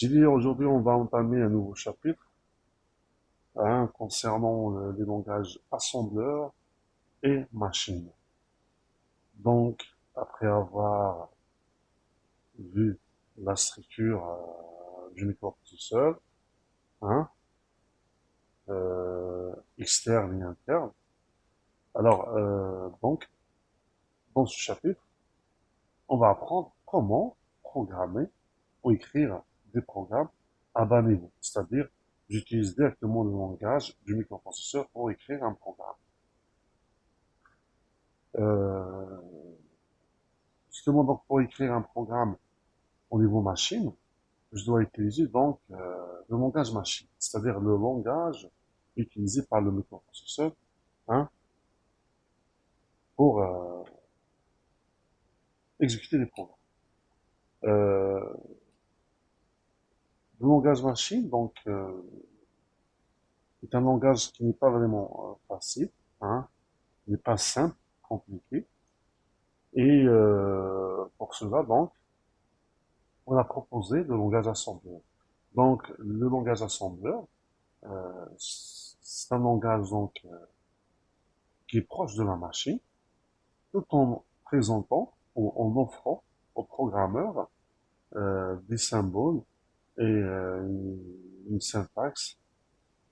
J'ai dit aujourd'hui, on va entamer un nouveau chapitre concernant les langages assembleur et machine. Donc, après avoir vu la structure du microprocesseur, hein, externe et interne, alors donc dans ce chapitre, on va apprendre comment programmer ou écrire des programmes à bas niveau, c'est-à-dire j'utilise directement le langage du microprocesseur pour écrire un programme. Euh, Justement, donc, pour écrire un programme au niveau machine, je dois utiliser donc le langage machine, c'est-à-dire le langage utilisé par le microprocesseur hein, pour exécuter les programmes. Euh, le langage machine, donc, est un langage qui n'est pas vraiment facile, hein, n'est pas simple, compliqué. Et pour cela, donc, on a proposé le langage assembleur. Donc, le langage assembleur, c'est un langage donc qui est proche de la machine, tout en présentant ou en offrant aux programmeurs des symboles et une syntaxe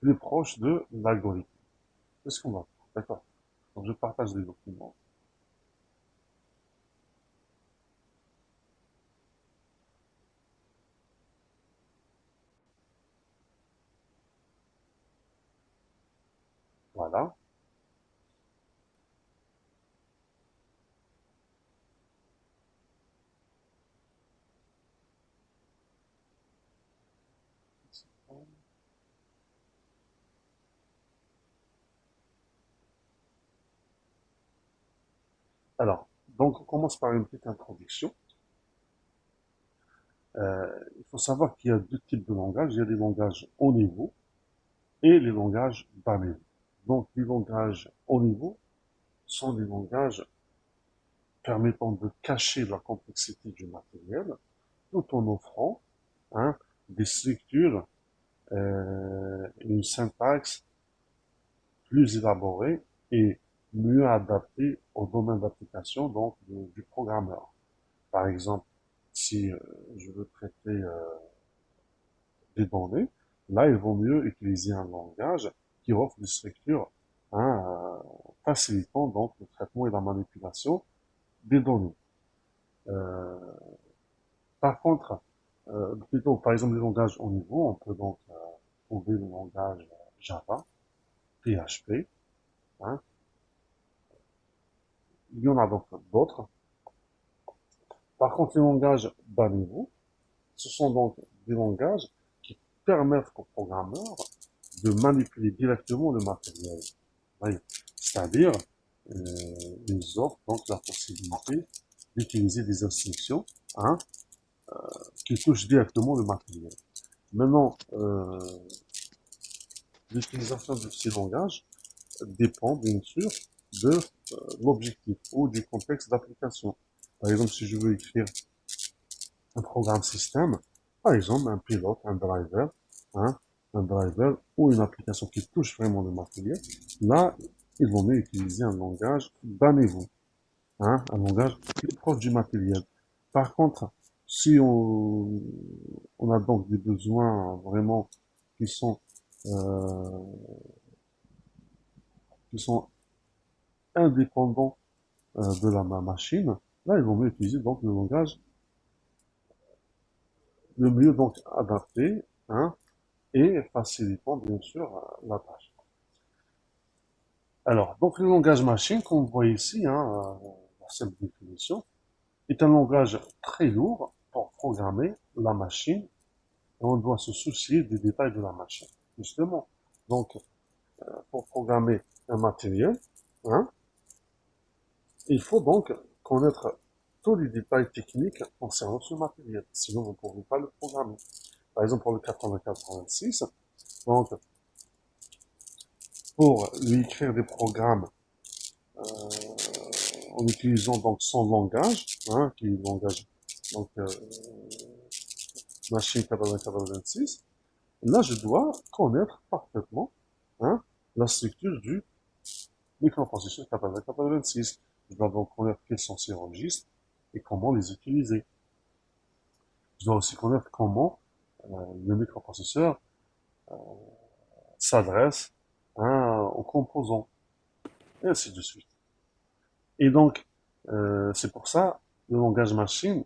plus proche de l'algorithme. C'est ce qu'on va faire. D'accord. Donc, je partage les documents. Voilà. Alors, donc, on commence par une petite introduction. Il faut savoir qu'il y a deux types de langages. Il y a des langages haut niveau et les langages bas niveau. Donc, les langages haut niveau sont des langages permettant de cacher la complexité du matériel tout en offrant hein, des structures, une syntaxe plus élaborée et mieux adaptée au domaine d'application donc du programmeur. Par exemple, si je veux traiter des données, là il vaut mieux utiliser un langage qui offre des structures hein, facilitant donc le traitement et la manipulation des données. Euh, Par contre, plutôt, par exemple, les langages au niveau, on peut donc trouver le langage Java, PHP, hein. Il y en a donc d'autres. Par contre, les langages bas niveau, ce sont donc des langages qui permettent aux programmeurs de manipuler directement le matériel. Oui. C'est-à-dire, ils offrent donc la possibilité d'utiliser des instructions hein, qui touchent directement le matériel. Maintenant, l'utilisation de ces langages dépend bien sûr de l'objectif ou du contexte d'application. Par exemple, si je veux écrire un programme système, par exemple un pilote, hein, un driver ou une application qui touche vraiment le matériel, là, il vaut mieux utiliser un langage bas niveau, hein, un langage plus proche du matériel. Par contre, si on a donc des besoins vraiment qui sont euh, qui sont indépendants de la machine, là, ils vont mieux utiliser donc le langage le mieux donc adapté hein, et facilitant bien sûr la tâche. Alors, donc le langage machine, comme vous voyez ici, hein, la simple définition, est un langage très lourd pour programmer la machine et on doit se soucier des détails de la machine. Justement, donc pour programmer un matériel, hein, il faut donc connaître tous les détails techniques concernant ce matériel, sinon vous ne pourrez pas le programmer. Par exemple, pour le 8086, donc pour lui écrire des programmes en utilisant donc son langage, hein, qui est le langage donc machine 8086, là, je dois connaître parfaitement hein, la structure du microprocesseur 8086. Je dois donc connaître quels sont ces registres et comment les utiliser. Je dois aussi connaître comment le microprocesseur s'adresse aux composants, et ainsi de suite. Et donc, c'est pour ça, le langage machine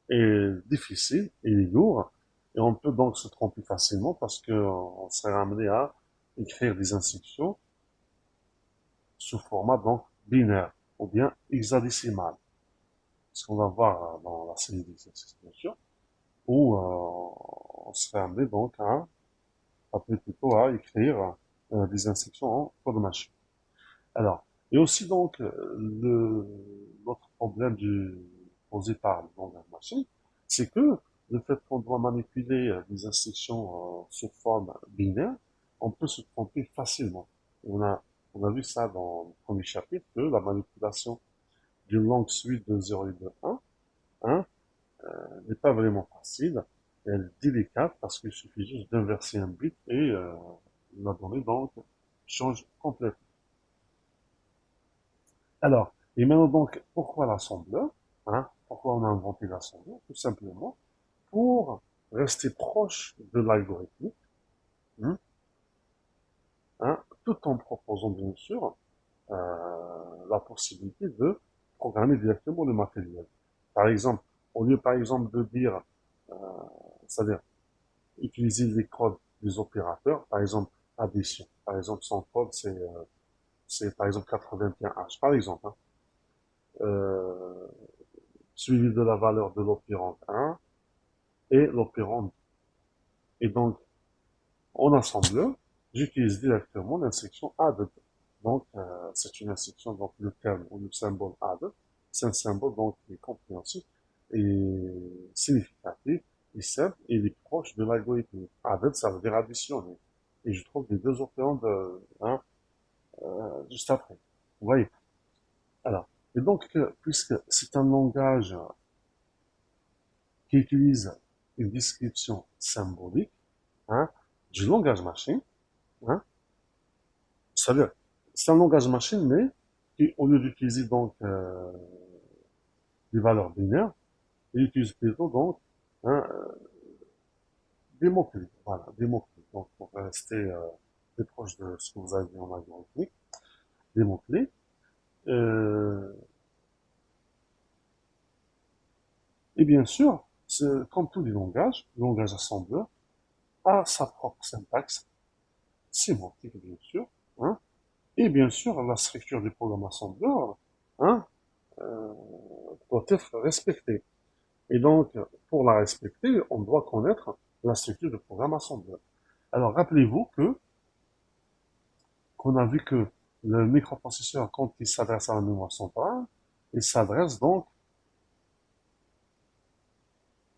est difficile et lourd, et on peut donc se tromper facilement parce qu'on serait amené à écrire des instructions sous format donc binaire ou bien hexadécimal. Ce qu'on va voir dans la série d'exercices, bien sûr, où on serait amené donc plutôt à écrire des instructions en code machine. Alors, et aussi donc l'autre problème posé par le langage machine, c'est que le fait qu'on doit manipuler des instructions sous forme binaire, on peut se tromper facilement. On a, on a vu ça dans le premier chapitre, que la manipulation d'une longue suite de 0 et de 1 hein, n'est pas vraiment facile. Elle est délicate parce qu'il suffit juste d'inverser un bit et la donnée donc change complètement. Alors, et maintenant donc, pourquoi l'assembleur hein? Pourquoi on a inventé l'assembleur? Tout simplement pour rester proche de l'algorithme, hein, tout en proposant bien sûr la possibilité de programmer directement le matériel. Par exemple, au lieu par exemple de dire, euh, c'est-à-dire utiliser les codes des opérateurs, par exemple addition, par exemple son code c'est par exemple 81H, par exemple, hein, euh, suivi de la valeur de l'opérande 1 et l'opérande 2. Et donc, en assembleur, j'utilise directement l'instruction add. Donc, c'est une instruction, donc le terme ou le symbole add, c'est un symbole donc qui est compréhensible et significatif et simple et il est proche de l'algorithme. Add, ça veut dire additionner. Et je trouve les deux opérandes juste après. Vous voyez? Alors, et donc, puisque c'est un langage qui utilise une description symbolique hein, du langage machine, hein, c'est-à-dire, c'est un langage machine, mais qui, au lieu d'utiliser donc des valeurs binaires, il utilise plutôt donc hein, des mots-clés. Voilà, des mots-clés. Donc, pour rester plus proche de ce que vous avez dit en algorithmique, des mots-clés. Euh, et bien sûr, comme tous les langages, le langage assembleur a sa propre syntaxe, sémantique bien sûr, hein, et bien sûr, la structure du programme assembleur hein, euh, doit être respectée. Et donc, pour la respecter, on doit connaître la structure du programme assembleur. Alors, rappelez-vous qu'on a vu que le microprocesseur, quand il s'adresse à la mémoire centrale, il s'adresse donc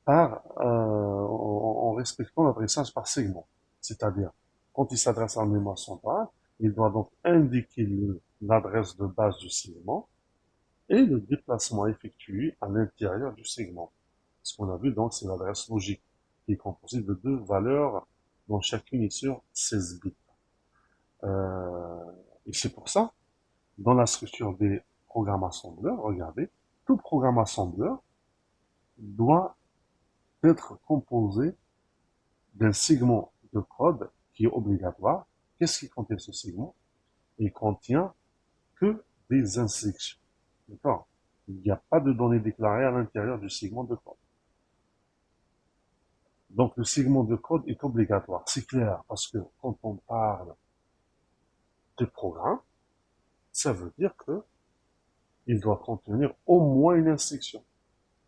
en respectant l'adressage par segment. C'est-à-dire, quand il s'adresse à la mémoire centrale, il doit donc indiquer l'adresse de base du segment et le déplacement effectué à l'intérieur du segment. Ce qu'on a vu donc, c'est l'adresse logique, qui est composée de deux valeurs dont chacune est sur 16 bits. Euh, et c'est pour ça, dans la structure des programmes assembleurs, regardez, tout programme assembleur doit être composé d'un segment de code qui est obligatoire. Qu'est-ce qui contient ce segment? Il contient que des instructions. D'accord? Il n'y a pas de données déclarées à l'intérieur du segment de code. Donc le segment de code est obligatoire. C'est clair, parce que quand on parle de programme, ça veut dire que il doit contenir au moins une instruction.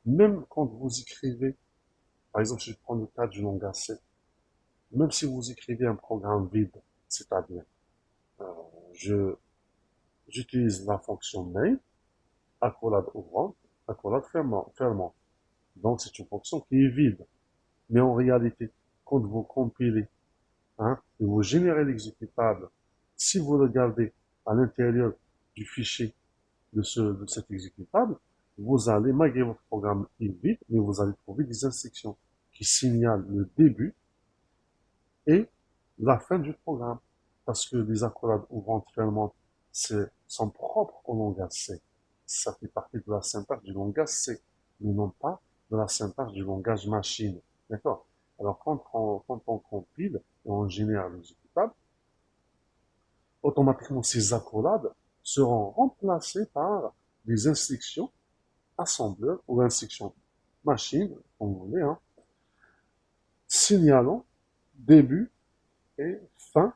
Même quand vous écrivez, par exemple, si je prends le cas du langage C, même si vous écrivez un programme vide, c'est-à-dire, euh, je, j'utilise la fonction main, accolade ouvrante, accolade fermante. Donc c'est une fonction qui est vide. Mais en réalité, quand vous compilez, hein, et vous générez l'exécutable, si vous le gardez à l'intérieur du fichier de cet exécutable, vous allez, malgré votre programme est vide, mais vous allez trouver des instructions qui signale le début et la fin du programme. Parce que les accolades éventuellement sont propres au langage C. Ça fait partie de la syntaxe du langage C, mais non pas de la syntaxe du langage machine. D'accord? Alors, quand on compile et on génère l'exécutable, automatiquement, ces accolades seront remplacées par des instructions assembleur ou instructions machine, comme vous voulez, hein, signalant début et fin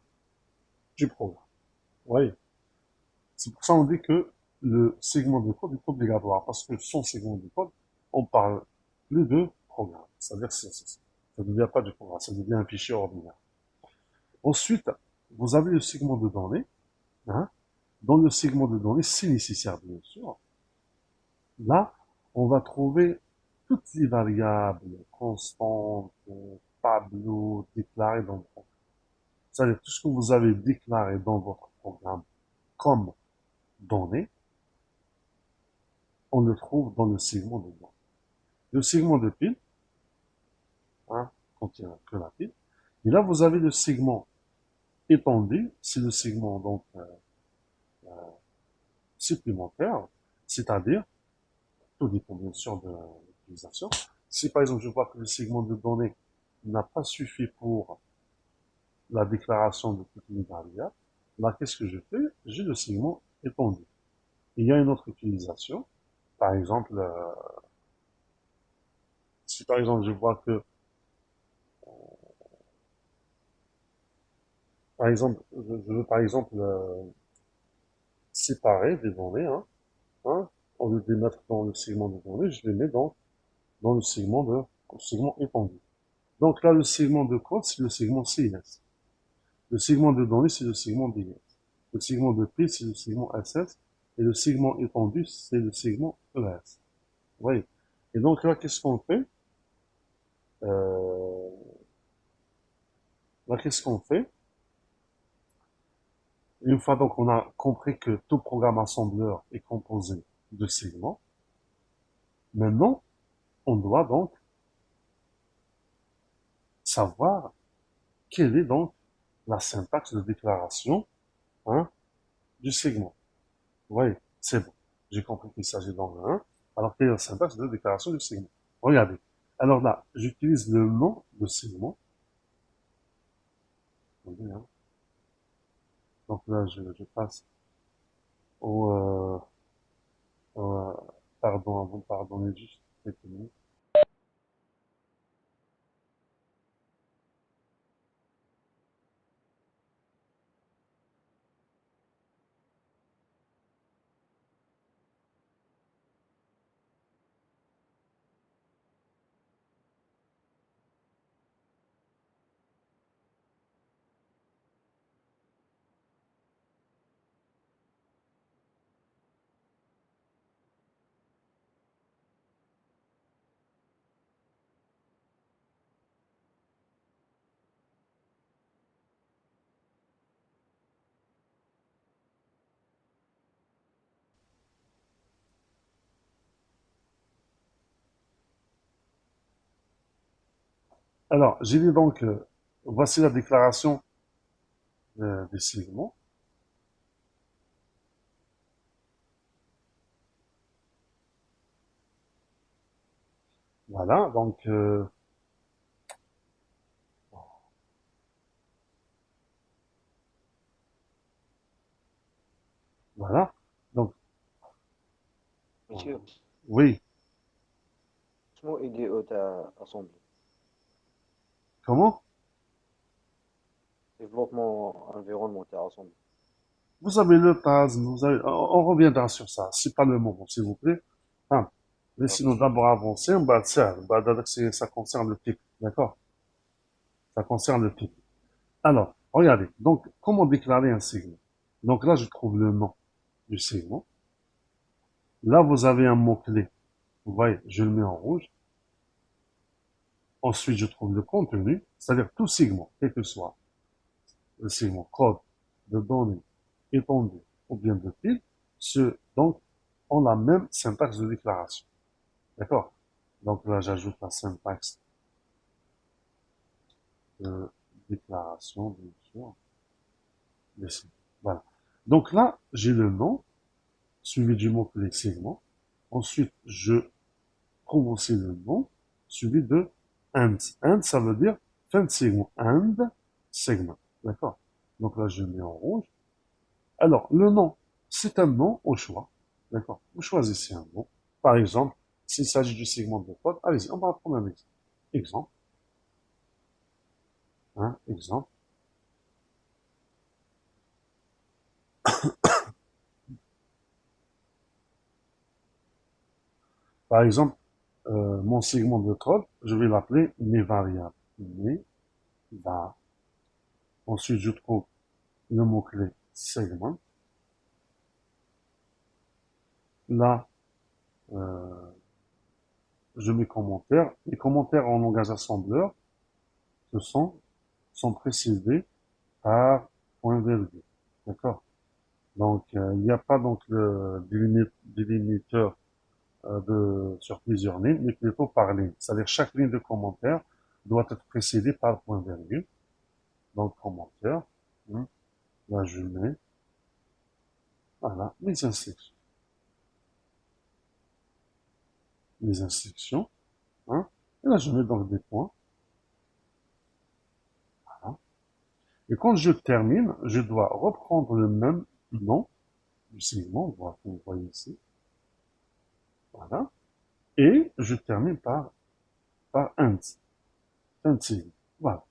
du programme. Vous voyez? C'est pour ça qu'on dit que le segment de code est obligatoire, parce que sans segment de code, on parle plus de programme. C'est-à-dire que ça ne devient pas du programme, ça devient un fichier ordinaire. Ensuite, vous avez le segment de données. Hein. Dans le segment de données, c'est nécessaire, bien sûr. Là, on va trouver toutes les variables constantes, tableaux, déclarées dans le programme. C'est-à-dire tout ce que vous avez déclaré dans votre programme comme données, on le trouve dans le segment de données. Le segment de pile, hein, contient que la pile. Et là, vous avez le segment étendu, c'est le segment donc supplémentaire, c'est-à-dire, tout dépend bien sûr de l'utilisation. Si par exemple je vois que le segment de données n'a pas suffi pour la déclaration de toutes les variables, là qu'est-ce que je fais? J'ai le segment étendu. Il y a une autre utilisation, par exemple, si par exemple je vois que, par exemple, je veux par exemple séparer des données, hein, au lieu de les mettre dans le segment de données, je les mets dans le segment étendu. Donc là, le segment de code, c'est le segment CIS. Le segment de données, c'est le segment DS. Le segment de pile, c'est le segment SS. Et le segment étendu, c'est le segment ES. Vous voyez? Et donc là, qu'est-ce qu'on fait? euh, Là, qu'est-ce qu'on fait? Une fois donc on a compris que tout programme assembleur est composé de segments, maintenant, on doit donc savoir quelle est donc la syntaxe de déclaration, hein, du segment. Vous voyez, c'est bon. J'ai compris qu'il s'agit d'un 1. Alors, quelle est la syntaxe de déclaration du segment? Regardez. Alors là, j'utilise le nom de segment. Attendez, hein. Donc là, je passe au... pardon, vous pardonnez juste quelques minutes. Alors, j'ai dit donc, voici la déclaration des segments. Voilà, donc, voilà. Donc, Monsieur, oui. comment IDE t'a assemblé? Comment? Développement environnemental assemblé. Vous avez le TAS, on reviendra sur ça. C'est pas le moment, s'il vous plaît. Hein. Laissez-nous D'accord. d'abord avancer. Bah, ça concerne le type. D'accord? Ça concerne le type. Alors, regardez. Donc, comment déclarer un segment? Donc là, je trouve le nom du segment. Là, vous avez un mot-clé. Vous voyez, je le mets en rouge. Ensuite, je trouve le contenu, c'est-à-dire tout segment, quel que soit le segment code, de données, étendu ou bien de pile, donc, ont la même syntaxe de déclaration. D'accord? Donc là, j'ajoute la syntaxe de déclaration, bien sûr. Voilà. Donc là, j'ai le nom, suivi du mot-clé segment. Ensuite, je trouve aussi le nom, suivi de end. End, ça veut dire fin de segment. End, segment. D'accord? Donc là, je mets en rouge. Alors, le nom, c'est un nom au choix. D'accord? Vous choisissez un nom. Par exemple, s'il s'agit du segment de code, allez-y, on va prendre un exemple. Exemple. Hein, exemple. Par exemple, mon segment de code, je vais l'appeler mes variables. Mes va. Ensuite, je trouve le mot-clé segment. Là, euh, je mets commentaires. Les commentaires en langage assembleur, ce sont précisés par point virgule. D'accord? Donc, il n'y a pas donc le délimitateur sur plusieurs lignes, mais plutôt par ligne. C'est-à-dire chaque ligne de commentaire doit être précédée par point virgule. Donc, commentaire. Là, je mets, voilà, mes instructions. Mes instructions. Hein. Et là, je mets donc des points. Voilà. Et quand je termine, je dois reprendre le même nom du segment, voilà, vous voyez ici. Voilà. Et je termine par end. End segment. Voilà.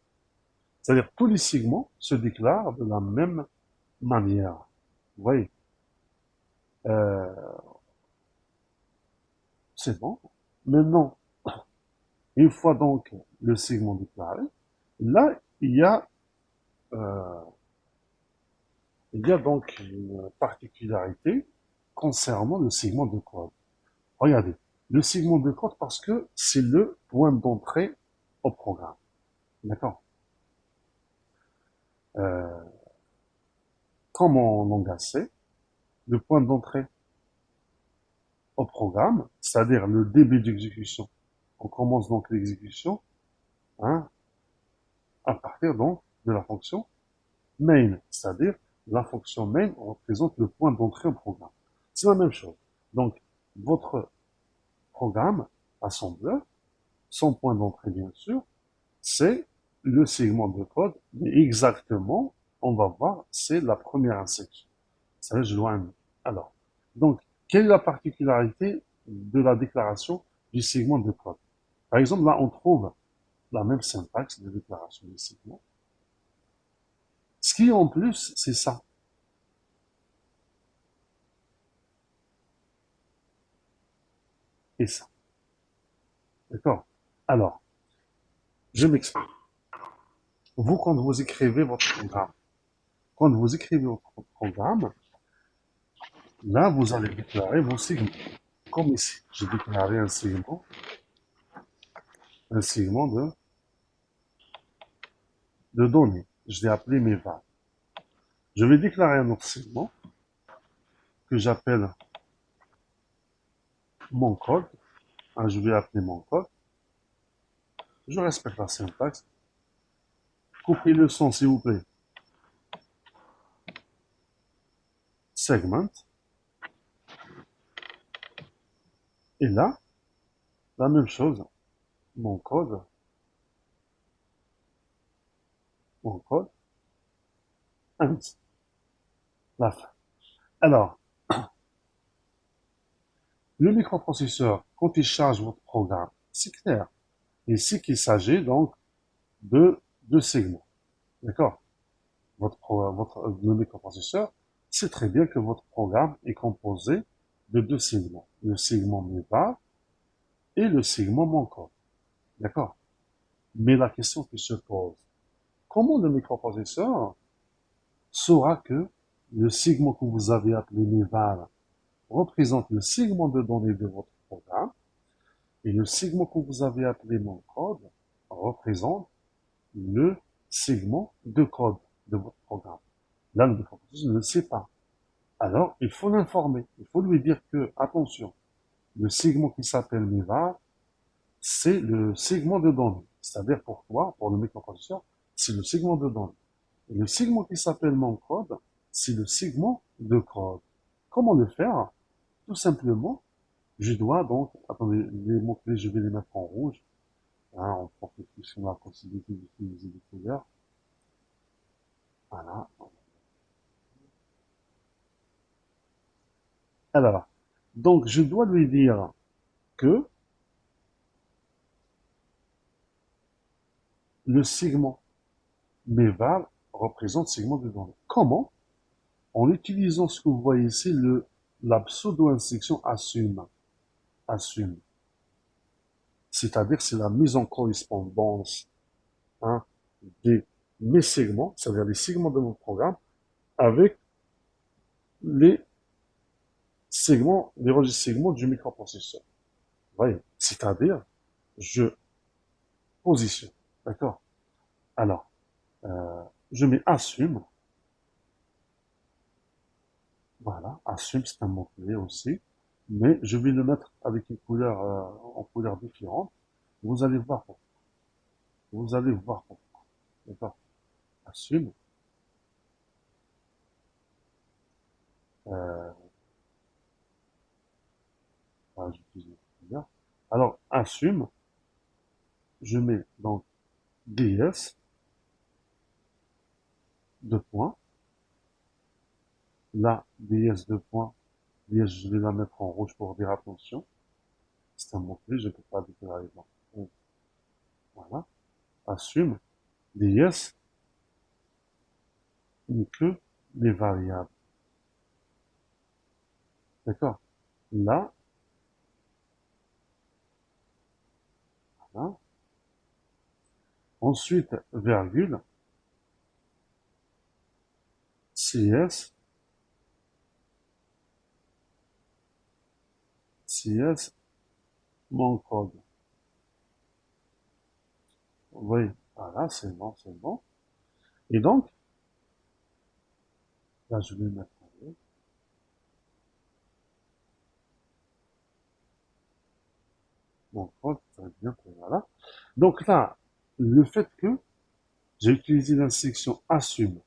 C'est-à-dire tous les segments se déclarent de la même manière. Vous voyez. Euh, c'est bon. Maintenant, une fois donc le segment déclaré, là, euh, il y a donc une particularité concernant le segment de code. Regardez, le segment de code parce que c'est le point d'entrée au programme. D'accord? euh, Comme en langage C, le point d'entrée au programme, c'est-à-dire le début d'exécution. On commence donc l'exécution hein, à partir donc de la fonction main, c'est-à-dire la fonction main représente le point d'entrée au programme. C'est la même chose. Donc, votre programme assembleur, son point d'entrée bien sûr, c'est le segment de code, mais exactement, on va voir, c'est la première instruction. Ça, je dois un. Alors, donc, quelle est la particularité de la déclaration du segment de code? Par exemple, là, on trouve la même syntaxe de déclaration du segment. Ce qui est en plus, c'est ça. Et ça. D'accord? Alors, je m'explique. Vous, quand vous écrivez votre programme, là, vous allez déclarer vos segments. Comme ici, j'ai déclaré un segment de données. Je l'ai appelé mes var. Je vais déclarer un autre segment que j'appelle mon code. Je vais appeler mon code. Je respecte la syntaxe. Coupez le son, s'il vous plaît. Segment. Et là, la même chose. Mon code. Mon code. End. La fin. Alors, le microprocesseur, quand il charge votre programme, c'est clair. Ici qu'il s'agit donc de deux segments. D'accord? Le microprocesseur sait très bien que votre programme est composé de deux segments. Le segment MEVA et le segment mon code. D'accord? Mais la question qui se pose, comment le microprocesseur saura que le segment que vous avez appelé MEVA représente le segment de données de votre programme et le segment que vous avez appelé mon code représente le segment de code de votre programme. Là, le microprocesseur ne le sait pas. Alors, il faut l'informer. Il faut lui dire que, attention, le segment qui s'appelle MEVA, c'est le segment de données. C'est-à-dire pour toi, pour le microprocesseur, c'est le segment de données. Et le segment qui s'appelle mon code, c'est le segment de code. Comment le faire? Tout simplement, je dois donc, attendez, les mots-clés, je vais les mettre en rouge, hein, on prend la possibilité d'utiliser des couleurs. Voilà. Alors, donc je dois lui dire que le segment méval représente segment de données. Comment? En utilisant ce que vous voyez ici, la pseudo-instruction assume. Assume. C'est-à-dire c'est la mise en correspondance, hein, des mes segments, c'est-à-dire les segments de mon programme, avec les segments, les registres segments du microprocesseur. Vous voyez? C'est-à-dire, je positionne. D'accord? Alors, je mets assume. Voilà, assume, c'est un mot-clé aussi. Mais je vais le mettre avec une couleur, en couleur différente. Vous allez voir pourquoi. Vous allez voir pourquoi. D'accord? Assume. Euh, voilà, j'utilise une couleur. Alors, assume. Je mets donc DS, deux points. Là, DS, deux points. DS, je vais la mettre en rouge pour dire attention. C'est un mot-clé, je ne peux pas déclarer. Donc, voilà. Assume. DS n'est que les variables. D'accord? Là, voilà. Ensuite, virgule, CS, CS, mon code. Oui, voilà, c'est bon, c'est bon. Et donc, là, je vais mettre mon code, très bien, voilà. Donc là, le fait que j'ai utilisé l'instruction assume,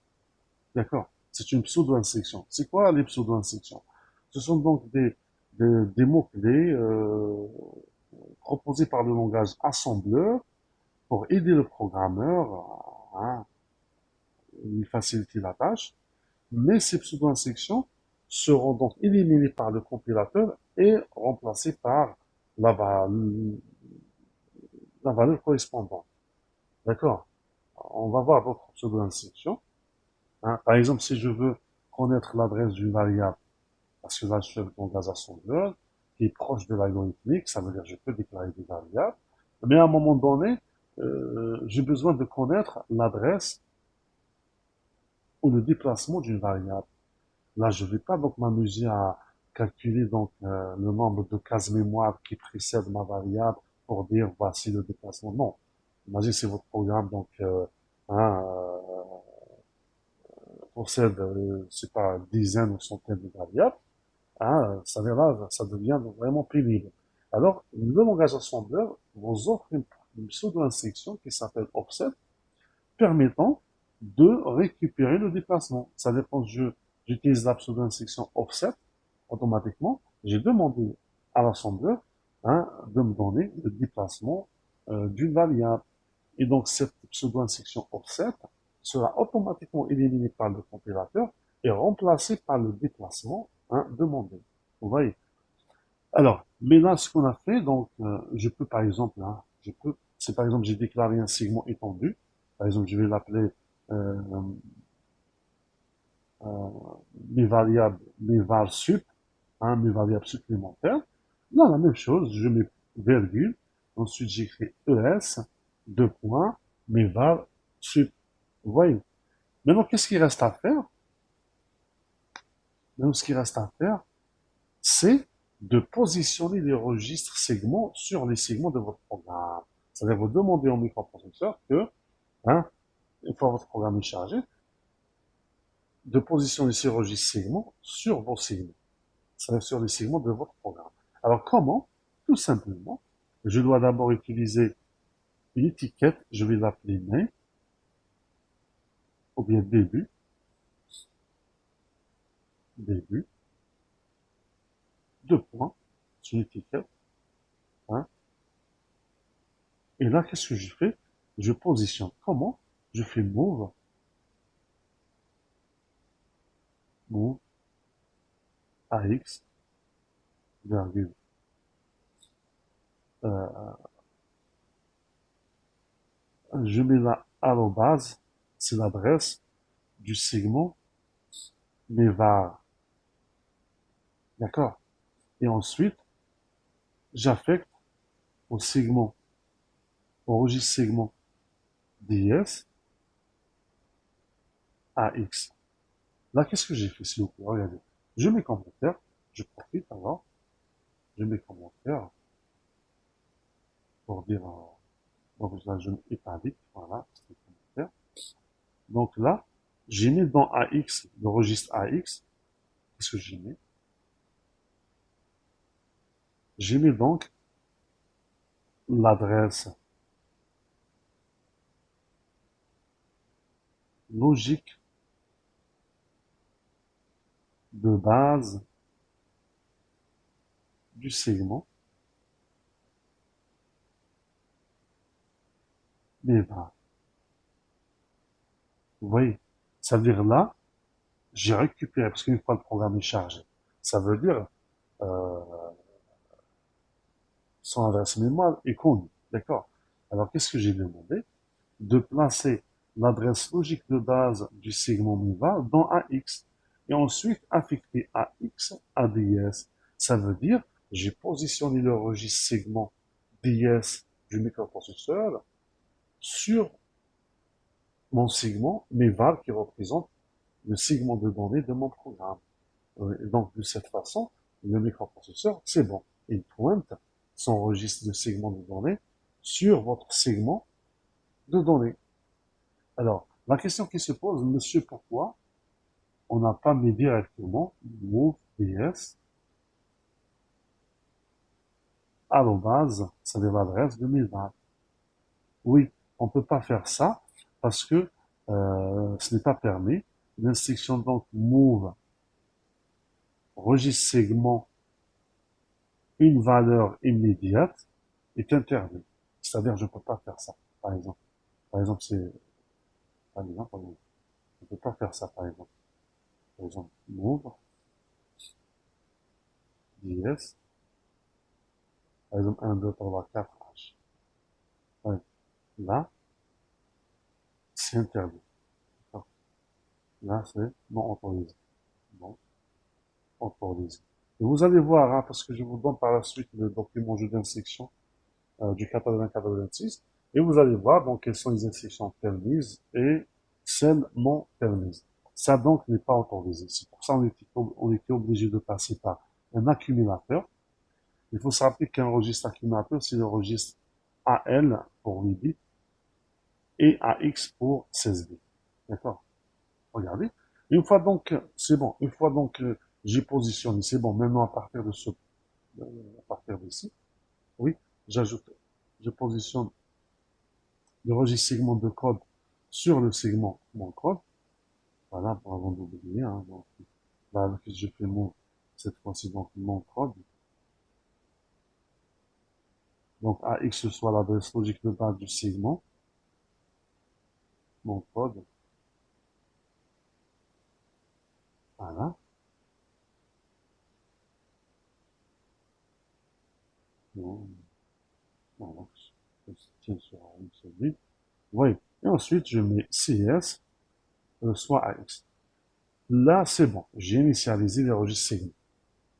d'accord, c'est une pseudo-instruction. C'est quoi les pseudo-instructions? Ce sont donc des mots-clés proposés par le langage assembleur pour aider le programmeur à lui faciliter la tâche. Mais ces pseudo-instructions seront donc éliminées par le compilateur et remplacées par la, la valeur correspondante. D'accord? On va voir d'autres pseudo-instructions. Hein. Par exemple, si je veux connaître l'adresse d'une variable, parce que là, je suis avec mon gaz assembleur, qui est proche de l'algorithmique, ça veut dire que je peux déclarer des variables. Mais à un moment donné, j'ai besoin de connaître l'adresse ou le déplacement d'une variable. Là, je ne vais pas donc m'amuser à calculer donc le nombre de cases mémoire qui précèdent ma variable pour dire voici le déplacement. Non. Imaginez c'est votre programme donc hein, possède c'est pas dizaines ou centaines de variables. Hein, ça devient vraiment pénible. Alors, le langage assembleur vous offre une pseudo-instruction qui s'appelle offset permettant de récupérer le déplacement. Ça dépend, j'utilise la pseudo-instruction offset automatiquement, j'ai demandé à l'assembleur hein, de me donner le déplacement d'une variable. Et donc, cette pseudo-instruction offset sera automatiquement éliminée par le compilateur et remplacée par le déplacement hein, demandé. Vous voyez? Alors, mais là, ce qu'on a fait, donc, je peux par exemple, hein, si par exemple j'ai déclaré un segment étendu, par exemple, je vais l'appeler euh, euh, mes var sup, hein, mes variables supplémentaires. Là, la même chose, je mets virgule, ensuite j'écris ES, deux points, mes var sup. Vous voyez? Maintenant, qu'est-ce qu'il reste à faire? Maintenant, ce qu'il reste à faire, c'est de positionner les registres segments sur les segments de votre programme. C'est-à-dire, vous demandez au microprocesseur que, hein, une fois votre programme est chargé, de positionner ces registres segments sur vos segments. C'est-à-dire sur les segments de votre programme. Alors, comment? Tout simplement, je dois d'abord utiliser une étiquette, je vais l'appeler main, ou bien début, début, deux points, c'est une étiquette, hein. Et là, qu'est-ce que je fais? Je positionne. Comment? Je fais move, move, AX, virgule, euh, je mets la arrobase, c'est l'adresse du segment, mes var, d'accord? Et ensuite, j'affecte au segment, au registre segment DS, AX. Là, qu'est-ce que j'ai fait, s'il vous plaît? Regardez. Je mets commentaire, je profite alors, je mets commentaire pour dire, donc là, je mets italique, voilà, c'est commentaire. Donc là, j'ai mis dans AX, le registre AX, qu'est-ce que j'ai mis? J'ai mis donc l'adresse logique de base du segment, mais va. Vous voyez? Ça veut dire là, j'ai récupéré, parce qu'une fois le programme est chargé, ça veut dire euh, son adresse mémoire est connue. D'accord? Alors, qu'est-ce que j'ai demandé? De placer l'adresse logique de base du segment MIVA dans AX et ensuite affecter AX à DS. Ça veut dire, j'ai positionné le registre segment DS du microprocesseur sur mon segment MIVA qui représente le segment de données de mon programme. Et donc, de cette façon, le microprocesseur, c'est bon. Il pointe son registre de segment de données sur votre segment de données. Alors, la question qui se pose, monsieur, pourquoi on n'a pas mis directement move ds arrobase, c'est-à-dire l'adresse 2020? Oui, on ne peut pas faire ça parce que ce n'est pas permis. L'instruction donc move registre segment une valeur immédiate est interdite. C'est-à-dire je ne peux pas faire ça, par exemple. Par exemple, c'est par exemple, on ne peut pas faire ça, par exemple. Par exemple, move ds, par exemple 1, 2, 3, 4, H. Ouais. Là, c'est interdit. Là, c'est non autorisé. Non autorisé. Et vous allez voir, hein, parce que je vous donne par la suite le document jeu d'instruction du 80-86, et vous allez voir donc quelles sont les instructions permises et celles non permises. Ça donc n'est pas autorisé. C'est pour ça on était obligé de passer par un accumulateur. Il faut se rappeler qu'un registre accumulateur, c'est le registre AL pour 8 bits et AX pour 16 bits. D'accord? Regardez. Une fois donc, c'est bon. Une fois donc j'ai positionné, c'est bon. Maintenant à partir de à partir d'ici, oui, j'ajoute, je positionne le registre segment de code sur le segment mon code. Voilà, pour avant d'oublier. Hein, donc, là, je fais cette fois-ci donc mon code. Donc AX soit l'adresse logique de base du segment, mon code. Voilà. Bon, voilà. Je tiens sur une seule. Oui. Et ensuite, je mets CS, soit AX. Là, c'est bon. J'ai initialisé les registres segments.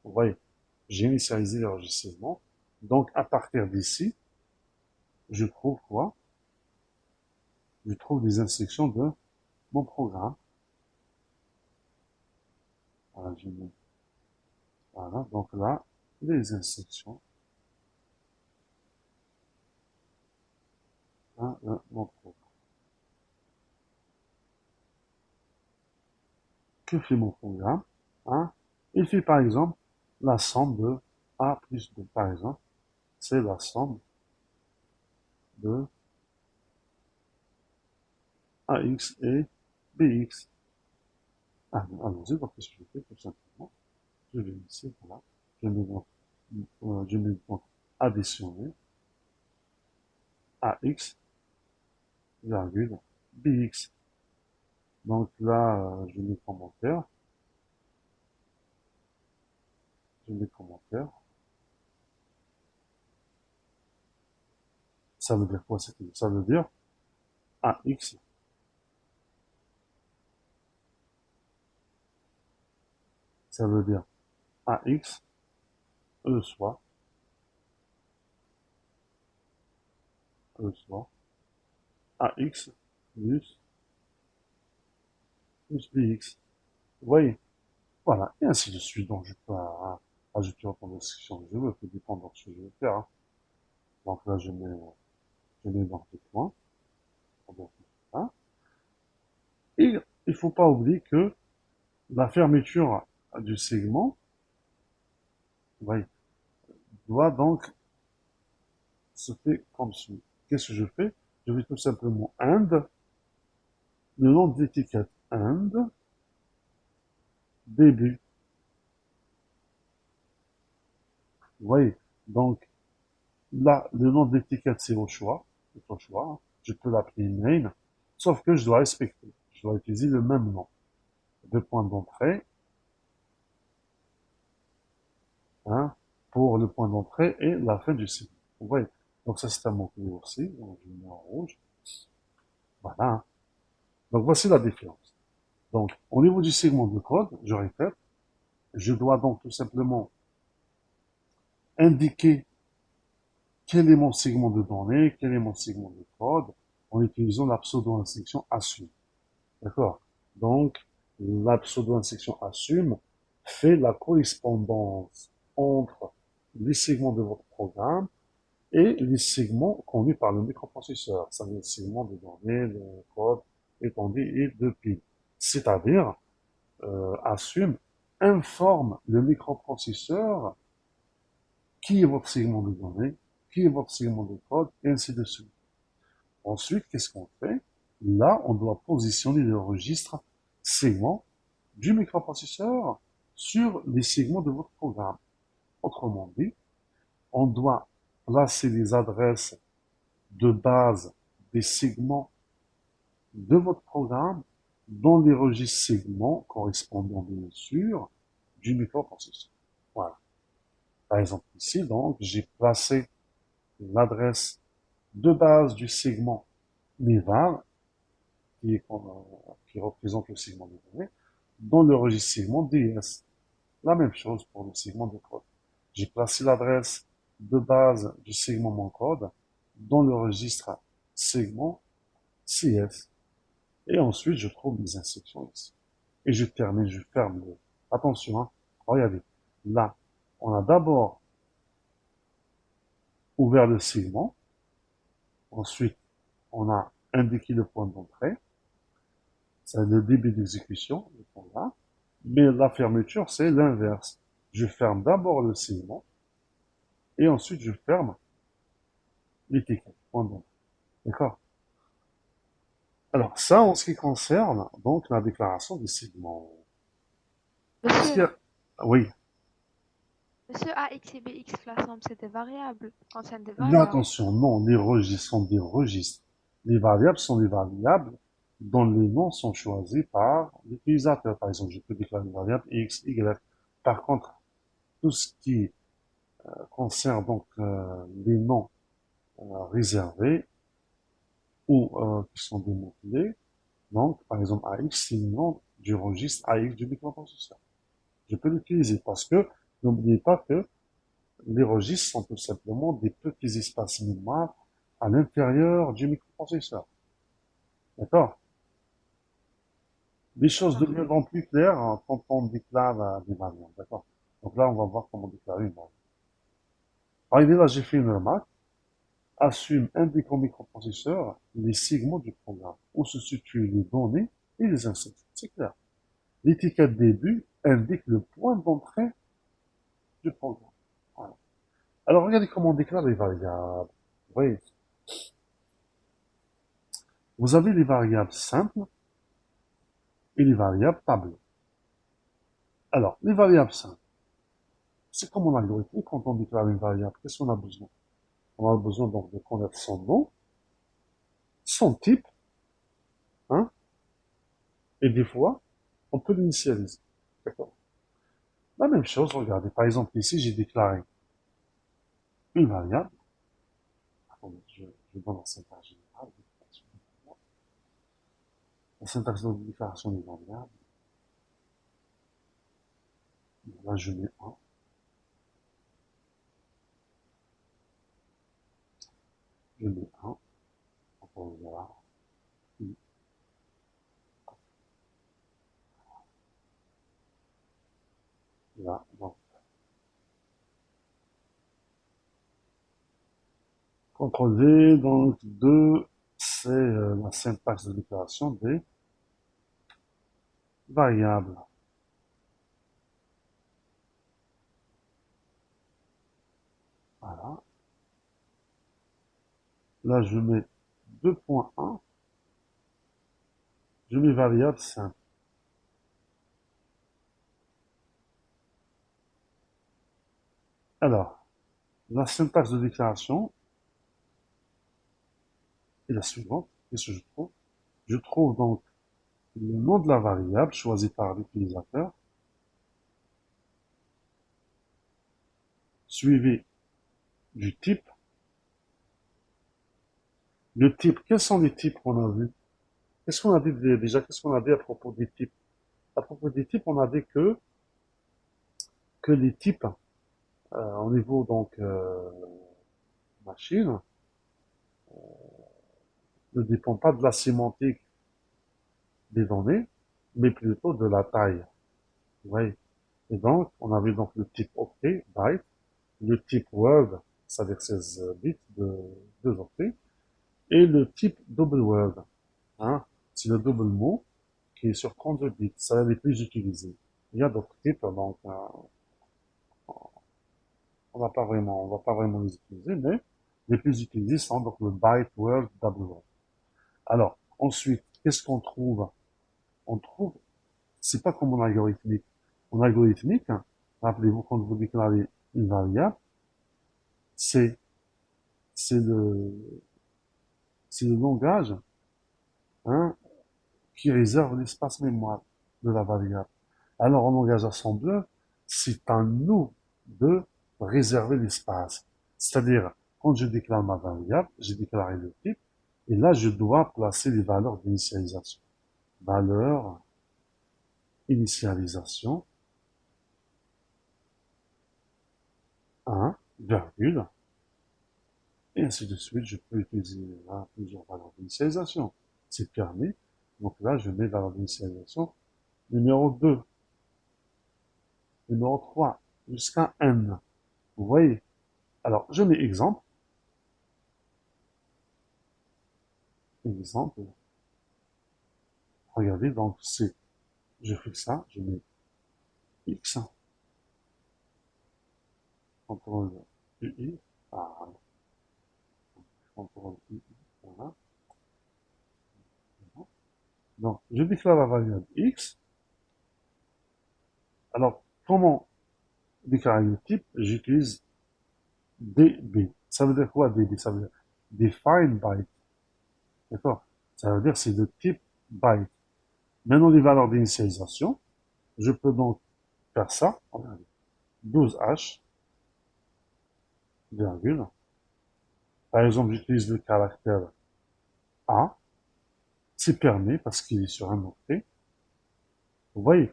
Vous voyez, j'ai initialisé les registres segments. Donc, à partir d'ici, je trouve quoi? Je trouve les instructions de mon programme. Voilà, voilà, donc là, les instructions. Hein, mon programme. Que fait mon programme? Hein? Il fait par exemple la somme de A plus B. Par exemple, c'est la somme de AX et BX. Allons-y, donc qu'est-ce que je fais tout simplement? Je vais ici, voilà. Je mets donc additionner AX, virgule, BX. Donc là, je mets commentaire, je mets commentaire. Ça veut dire quoi? Ça veut dire AX, ça veut dire AX, soit, soit, AX plus BX. Vous voyez? Voilà, et ainsi de suite. Donc, je peux ajouter autant de sections que je veux, tout dépend de ce que je veux faire. Hein. Donc là, je mets dans les points. Hein. Et il faut pas oublier que la fermeture du segment, vous voyez, doit donc se faire comme suit. Qu'est-ce que je fais? Je vais tout simplement end, le nom de l'étiquette end, début. Vous voyez? Donc, là, le nom de l'étiquette, c'est au choix. C'est au choix. Hein. Je peux l'appeler main, sauf que je dois respecter. Je dois utiliser le même nom. Deux points d'entrée, hein, pour le point d'entrée et la fin du segment. Vous voyez? Donc, ça, c'est un mot-clé aussi. Donc, je mets en rouge. Voilà. Hein. Donc, voici la différence. Donc, au niveau du segment de code, je répète, je dois donc tout simplement indiquer quel est mon segment de données, quel est mon segment de code, en utilisant la pseudo-instruction assume. D'accord? Donc, la pseudo-instruction assume fait la correspondance entre les segments de votre programme et les segments connus par le microprocesseur, c'est-à-dire les segments de données, de code étendu et de pile. C'est-à-dire, assume informe le microprocesseur qui est votre segment de données, qui est votre segment de code, et ainsi de suite. Ensuite, qu'est-ce qu'on fait? Là, on doit positionner le registre segment du microprocesseur sur les segments de votre programme. Autrement dit, on doit placer les adresses de base des segments de votre programme dans les registres segments correspondant bien sûr du microprocesseur. Voilà. Par exemple, ici, donc, j'ai placé l'adresse de base du segment Nevar, qui représente le segment de données, dans le registre segment DS. La même chose pour le segment de code. J'ai placé l'adresse de base du segment mon code dans le registre segment CS. Et ensuite, je trouve mes instructions ici. Et je termine, je ferme le... Attention, hein, regardez. Là, on a d'abord ouvert le segment. Ensuite, on a indiqué le point d'entrée. C'est le début d'exécution, le point là. Mais la fermeture, c'est l'inverse. Je ferme d'abord le segment et ensuite je ferme l'étiquette. Point d'entrée. D'accord? Alors, ça, en ce qui concerne donc la déclaration des segments. Est-ce qu'il y Monsieur, a... Oui, monsieur AX et BX l'ensemble, c'est des variables, contiennent des mais valeurs. attention, non, les registres sont des registres. Les variables sont des variables dont les noms sont choisis par l'utilisateur. Par exemple, je peux déclarer une variable X, Y. Par contre, tout ce qui concerne donc les noms réservés ou qui sont des mots-clés, donc par exemple AX, c'est le nom du registre AX du microprocesseur. Je peux l'utiliser parce que n'oubliez pas que les registres sont tout simplement des petits espaces mémoire à l'intérieur du microprocesseur. D'accord? Les choses deviendront plus claires hein, quand on déclare des variables. D'accord? Donc là, on va voir comment déclarer une variable. Regardez, là, j'ai fait une remarque. Assume indique au microprocesseur les segments du programme, où se situent les données et les instructions. C'est clair. L'étiquette début indique le point d'entrée du programme. Voilà. Alors, regardez comment on déclare les variables. Vous voyez, vous avez les variables simples et les variables tableau. Alors, les variables simples, c'est comme en algorithme, quand on déclare une variable, qu'est-ce qu'on a besoin? On a besoin donc de connaître son nom, son type, hein, et des fois, on peut l'initialiser. D'accord? La même chose, regardez, par exemple, ici, j'ai déclaré une variable. Attendez, je donne la syntaxe générale. La syntaxe de déclaration des variables. Là, je mets 1. Je mets 1. Encore là. Là, donc, CTRL-V, donc 2, c'est la syntaxe de déclaration des variables. Voilà. Là, je mets 2.1. Je mets variable simple. Alors, la syntaxe de déclaration est la suivante. Qu'est-ce que je trouve? Je trouve donc le nom de la variable choisi par l'utilisateur, suivi du type. Le type, quels sont les types qu'on a vus? Qu'est-ce qu'on a dit déjà? Qu'est-ce qu'on a dit à propos des types? À propos des types, on a dit que les types, au niveau donc machine, ne dépendent pas de la sémantique des données, mais plutôt de la taille. Vous voyez? Et donc, on avait donc le type octet, byte, le type word, c'est-à-dire 16 bits de 2 octets, et le type double word, hein, c'est le double mot qui est sur 32 bits, ça les plus utilisés. Il y a d'autres types, donc on va pas vraiment les utiliser, mais les plus utilisés sont donc le byte, word, double word. Alors, ensuite, qu'est-ce qu'on trouve? On trouve, c'est pas comme en algorithmique. En algorithmique, hein, rappelez-vous, quand vous déclarez une variable, c'est, c'est le, c'est le langage, hein, qui réserve l'espace mémoire de la variable. Alors, en langage assembleur, c'est à nous de réserver l'espace. C'est-à-dire, quand je déclare ma variable, j'ai déclaré le type, et là, je dois placer les valeurs d'initialisation. Valeur, initialisation, 1, virgule, et ainsi de suite. Je peux utiliser là, plusieurs valeurs d'initialisation. C'est permis. Donc là, je mets valeur d'initialisation numéro 2, numéro 3, jusqu'à n. Vous voyez? Alors, je mets exemple. Exemple. Regardez, donc c'est, je fais ça, je mets x, contrôle UI, ah, contrôle UI, voilà. Donc, je déclare la variable x. Alors, comment déclarer le type? J'utilise DB. Ça veut dire quoi DB? Ça veut dire define byte. D'accord? Ça veut dire c'est de type byte. Maintenant, les valeurs d'initialisation, je peux donc faire ça. Regardez. 12H, virgule. Par exemple, j'utilise le caractère A. C'est permis parce qu'il est sur un octet. Vous voyez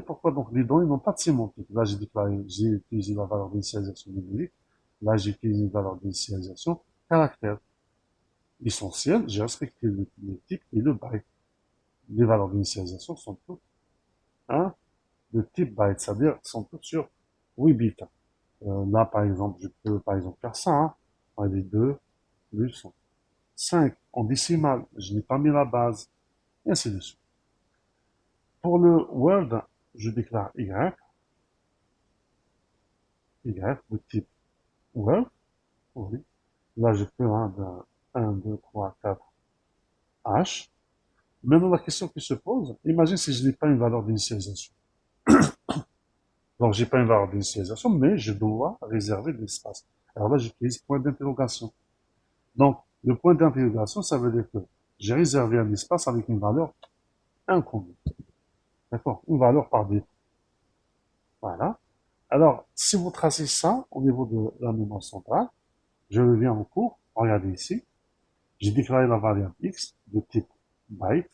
pourquoi donc les données n'ont pas de sémantique. Là, j'ai utilisé la valeur d'initialisation numérique. Là, j'ai utilisé une valeur d'initialisation caractère. L'essentiel, j'ai respecté le type et le byte. Les valeurs d'initialisation sont toutes hein, de type byte, c'est-à-dire sont toutes sur 8 bits. Là, par exemple, je peux par exemple faire ça. Hein. Allez, 2 plus 5 en décimale. Je n'ai pas mis la base. Et ainsi de suite. Pour le Word, je déclare Y. Y de type Word. Là, je peux 1, 2, 3, 4, H. Maintenant, la question qui se pose, imagine si je n'ai pas une valeur d'initialisation. Donc, j'ai pas une valeur d'initialisation, mais je dois réserver de l'espace. Alors là, j'utilise point d'interrogation. Donc, le point d'interrogation, ça veut dire que j'ai réservé un espace avec une valeur inconnue. D'accord? Une valeur par défaut. Voilà. Alors, si vous tracez ça au niveau de la mémoire centrale, je reviens en cours. Regardez ici. J'ai déclaré la variable x de type byte.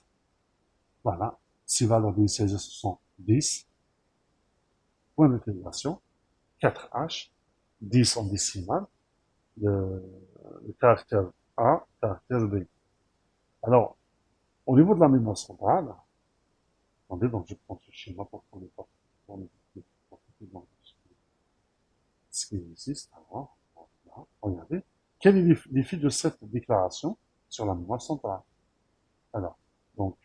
Voilà. Ces valeurs d'initialisation sont 10, point d'interrogation, 4H, 10 en décimale, le, le caractère A, caractère B. Alors, au niveau de la mémoire centrale, attendez, donc je prends ce schéma pour qu'on ait pas ce qui existe. Alors, voilà, regardez. Quel est l'effet de cette déclaration sur la mémoire centrale? Alors, donc,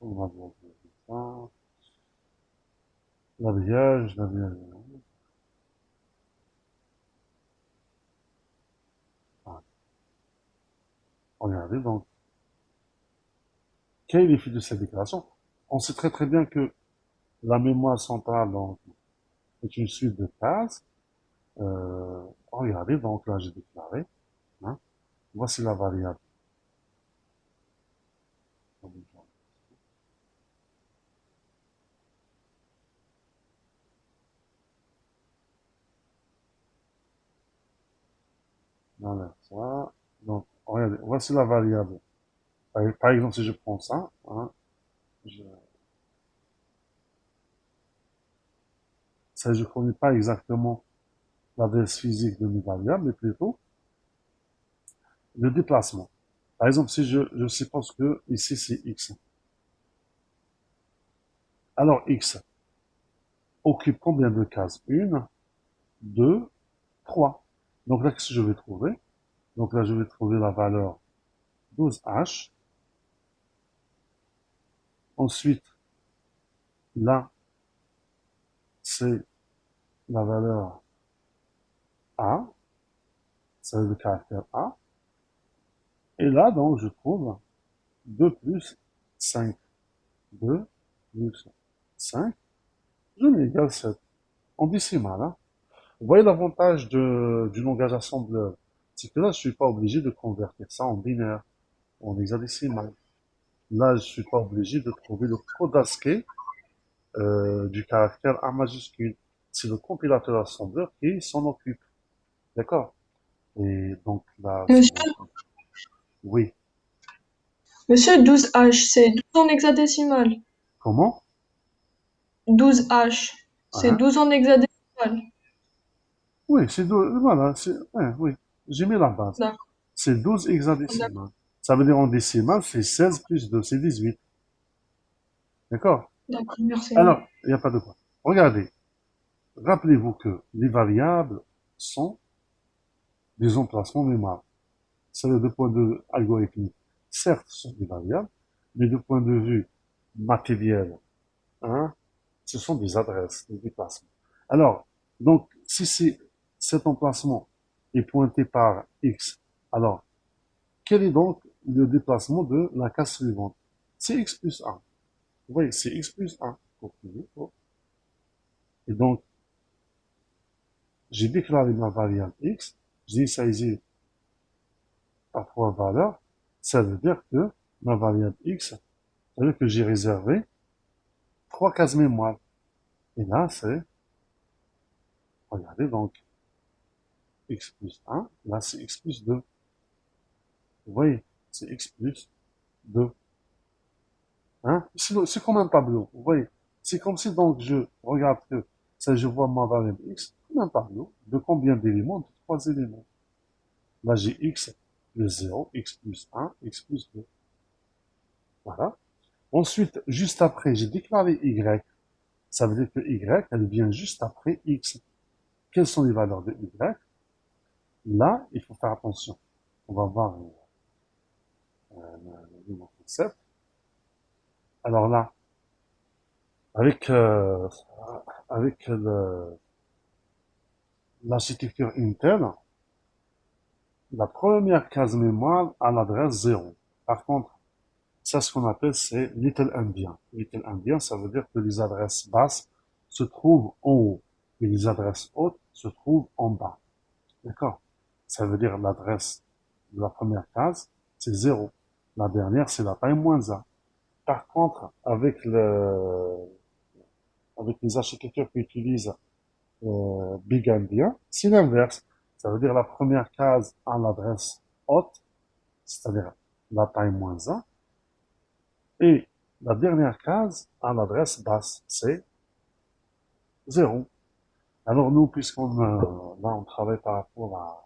on va voir ça. L'habillage. Ah, regardez, donc, quel est l'effet de cette déclaration? On sait très très bien que la mémoire centrale, donc, est une suite de cases. Regardez, donc là, j'ai déclaré, hein, voici la variable. Voilà, ça. Donc, regardez, voici la variable. Par exemple, si je prends ça, hein, je, ça, je connais pas exactement l'adresse physique de mes variables, mais plutôt le déplacement. Par exemple, si je suppose que ici c'est x. Alors x occupe combien de cases? Une, deux, trois. Donc là, qu'est-ce que je vais trouver? Donc là, je vais trouver la valeur 12h. Ensuite, là, c'est la valeur A, c'est le caractère A. Et là, donc, je trouve 2 plus 5. 2 plus 5, je m'égale 7. En décimale, hein. Vous voyez l'avantage du langage assembleur, c'est que là, je suis pas obligé de convertir ça en binaire, en hexadécimal. Là, je suis pas obligé de trouver le code ASCII du caractère A majuscule. C'est le compilateur assembleur qui s'en occupe. D'accord? Et donc là, Monsieur, oui. monsieur 12H, c'est 12 en hexadécimal. Comment? 12H, c'est Hein? 12 en hexadécimal. Oui, voilà, ouais, oui. J'ai mis la base. D'accord, C'est 12 d'accord, hexadécimales. Ça veut dire en décimale, c'est 16 plus 2, c'est 18. D'accord? d'accord, merci. Alors, il n'y a pas de quoi. Regardez. Rappelez-vous que les variables sont des emplacements mémoire. C'est de point de vue algorithmique. Certes, ce sont des variables, mais de point de vue matériel, hein, ce sont des adresses, des déplacements. Alors, donc, si cet emplacement est pointé par x, alors, quel est donc le déplacement de la case suivante? C'est x plus 1. Vous voyez, c'est x plus 1. Et donc, j'ai déclaré ma variable x, j'ai initialisé par trois valeurs, ça veut dire que ma variable x, ça veut dire que j'ai réservé trois cases mémoire. Et là, c'est, regardez donc, x plus 1, là c'est x plus 2. Vous voyez, c'est x plus 2. Hein? C'est comme un tableau, vous voyez. C'est comme si donc je regarde que ça, je vois ma variable x comme un tableau de combien d'éléments? De trois éléments. Là, j'ai x plus 0, x plus 1, x plus 2. Voilà. Ensuite, juste après, j'ai déclaré y. Ça veut dire que y, elle vient juste après x. Quelles sont les valeurs de y? Là, il faut faire attention. On va voir le concept. Alors là, Avec, avec l'architecture Intel, la première case mémoire a l'adresse 0. Par contre, ça, ce qu'on appelle, c'est Little Endian. Little Endian, ça veut dire que les adresses basses se trouvent en haut et les adresses hautes se trouvent en bas. D'accord? Ça veut dire l'adresse de la première case, c'est 0. La dernière, c'est la taille moins 1. Par contre, avec les architectures qui utilisent Big Endian, c'est l'inverse. Ça veut dire la première case a l'adresse haute, c'est-à-dire la taille moins 1, et la dernière case a l'adresse basse, c'est 0. Alors nous, puisqu'on là, on travaille par rapport à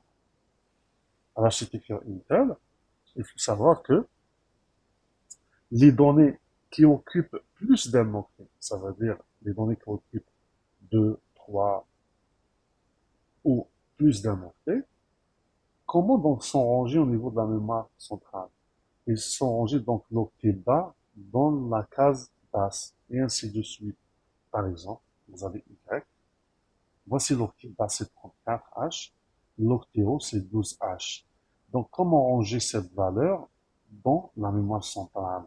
l'architecture Intel, il faut savoir que les données qui occupent plus d'un mot-clé, ça veut dire les données qui occupent 2, 3 ou plus d'un mot-clé, comment donc sont rangés au niveau de la mémoire centrale? Ils sont rangés donc l'octet bas dans la case basse, et ainsi de suite. Par exemple, vous avez Y, voici l'octet bas c'est 34H, l'octet haut c'est 12H. Donc comment ranger cette valeur dans la mémoire centrale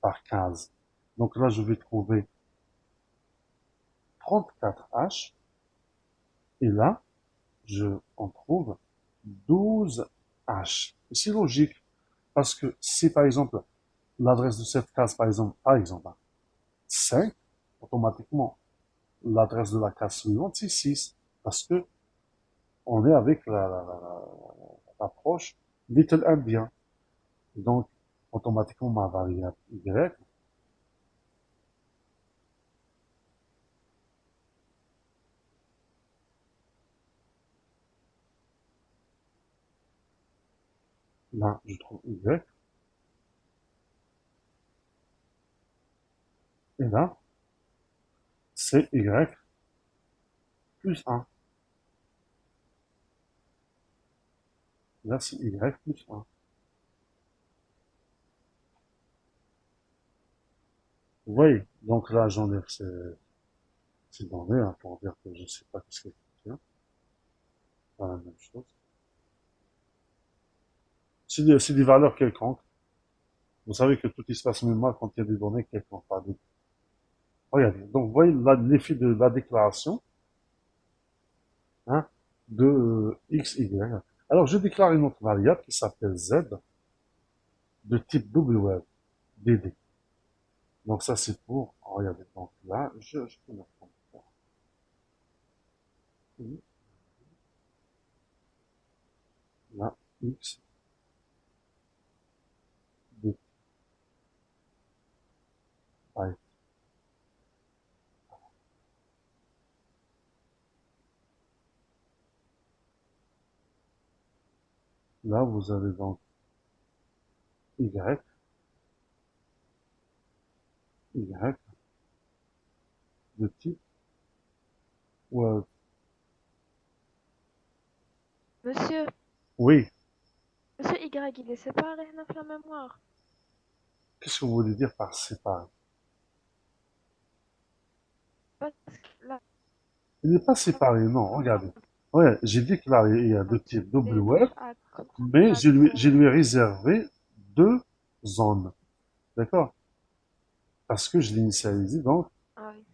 par case? Donc là je vais trouver 34H, et là je en trouve 12H. C'est logique, parce que si par exemple l'adresse de cette case, par exemple 5, automatiquement l'adresse de la case suivante c'est 6, parce que on est avec l'approche Little Endian. Donc automatiquement ma variable Y, là je trouve Y, et là c'est Y plus 1. Là c'est Y plus 1. Vous voyez, donc là j'enlève ces données hein, pour dire que je ne sais pas ce qu'elle contient. Pas la même chose. C'est des valeurs quelconques. Vous savez que tout espace mémoire contient des données quelconques. Regardez, donc vous voyez l'effet de la déclaration hein, de x, y. Alors je déclare une autre variable qui s'appelle z de type WD. Donc ça c'est pour, regardez, donc là, je peux mettre comme ça. Là, x de byte. Là vous avez donc y, y de type word. Monsieur, Oui, monsieur Y, il est séparé dans la mémoire. qu'est-ce que vous voulez dire par séparé? Parce que là, Il n'est pas séparé, non, regardez. Ouais, j'ai déclaré il y a de type les WF, touches à mais contact, je lui ai réservé deux zones. D'accord? Parce que je l'ai initialisé donc ah oui.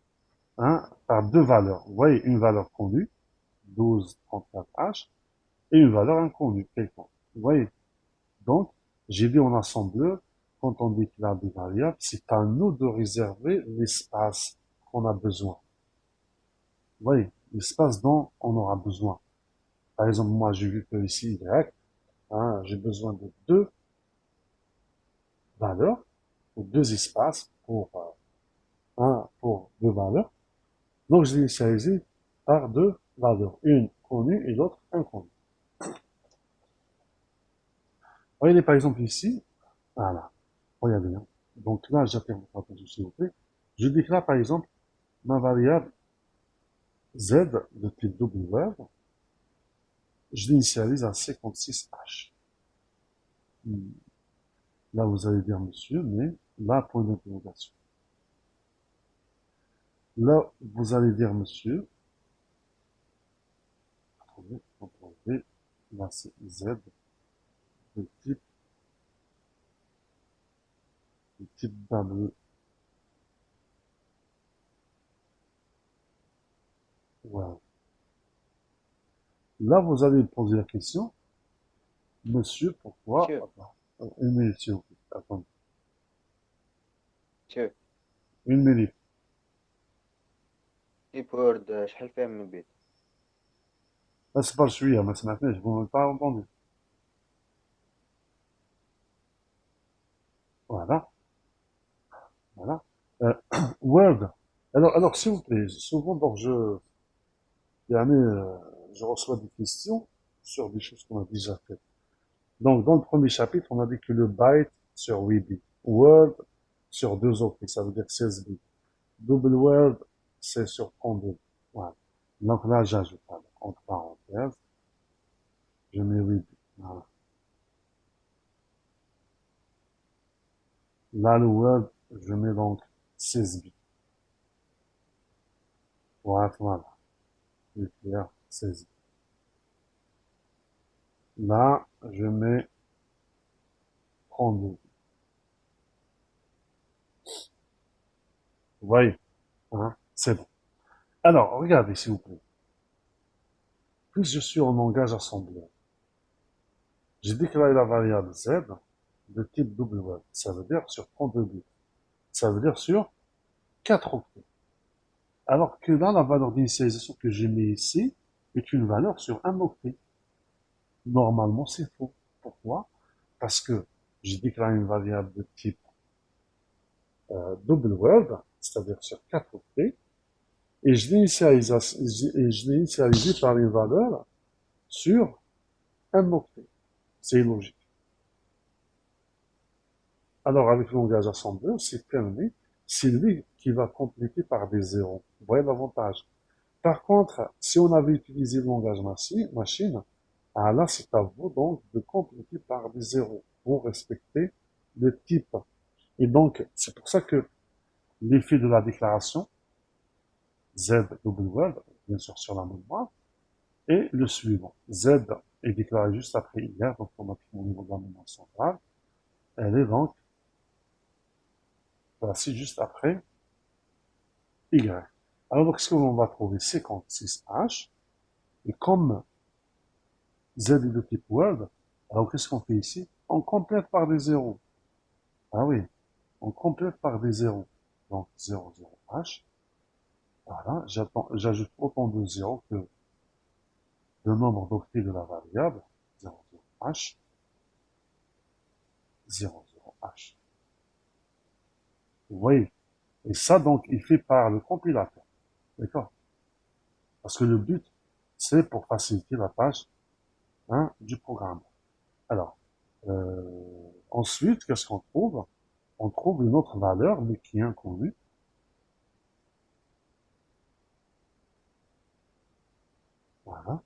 hein, par deux valeurs. Vous voyez, une valeur connue, 1234H, et une valeur inconnue, quelconque. Vous voyez? Donc, j'ai dit en assembleur, quand on déclare des variables, c'est à nous de réserver l'espace qu'on a besoin. Vous voyez? L'espace dont on aura besoin. Par exemple, moi, j'ai vu que ici, Y, hein, j'ai besoin de deux valeurs, ou deux espaces pour deux valeurs. Donc, je l'ai initialisé par deux valeurs, une connue et l'autre inconnue. Regardez par exemple ici, voilà, regardez bien. Donc là, j'attire votre attention s'il vous plaît. Je déclare par exemple ma variable z de type W, je l'initialise à 56H. Là, vous allez dire monsieur, mais là, point d'interrogation. Là, vous allez dire, monsieur, attendez, là c'est Z, de type W. Voilà. Là, vous allez me poser la question, monsieur, pourquoi, Monsieur, une minute, s'il vous plaît, attendez, monsieur, une minute. كيبورد شحال فيها من بيت؟ بس صبر شوية ما سمعتنيش vous m'avez pas entendu. Voilà, voilà. Euh, Word. Alors, s'il vous plaît, souvent, donc, يعني, je reçois des questions sur des choses qu'on a déjà faites. Donc, dans le premier chapitre, on a dit que le byte sur 8 bits. Word sur 2 octets, ça veut dire 16 bits. Double Word, c'est sur 32. Voilà. Donc là, j'ajoute, alors, entre parenthèses, je mets 8 bits. Voilà. Là, le Word, je mets donc 16 bits. Voilà, voilà. C'est clair, 16 bits. Là, je mets 32. Vous voyez, hein, c'est bon. Alors, regardez, s'il vous plaît. Plus je suis en langage assembleur, j'ai déclaré la variable z de type W. Ça veut dire sur 32 bits. Ça veut dire sur 4 octets. Alors que là, la valeur d'initialisation que j'ai mis ici est une valeur sur un octet. Normalement, c'est faux. Pourquoi? Parce que j'ai déclaré une variable de type double word, c'est-à-dire sur 4 octets, et je l'ai initialisé par une valeur sur un octet. C'est logique. Alors, avec le langage assembleur, c'est terminé. C'est lui qui va compléter par des zéros. Vous voyez l'avantage. Par contre, si on avait utilisé le langage machine, ah là, c'est à vous donc de compléter par des zéros pour respecter le type. Et donc, c'est pour ça que l'effet de la déclaration, Z double word, bien sûr sur la mémoire, est le suivant. Z est déclaré juste après hier, donc automatiquement au niveau de la mémoire centrale. Elle est donc placée juste après Y. Alors, donc, ce que l'on va trouver 56H, et comme Z est de type word, alors qu'est-ce qu'on fait ici? On complète par des zéros. Ah oui, on complète par des zéros. Donc 0, 0, H. Voilà, j'ajoute autant de zéros que le nombre d'octets de la variable. 0, 0, H. 0, 0, H. Vous voyez? Et ça, donc, il fait par le compilateur. D'accord? Parce que le but, c'est pour faciliter la tâche, hein, du programme. Alors, ensuite, qu'est-ce qu'on trouve? On trouve une autre valeur, mais qui est inconnue. Voilà.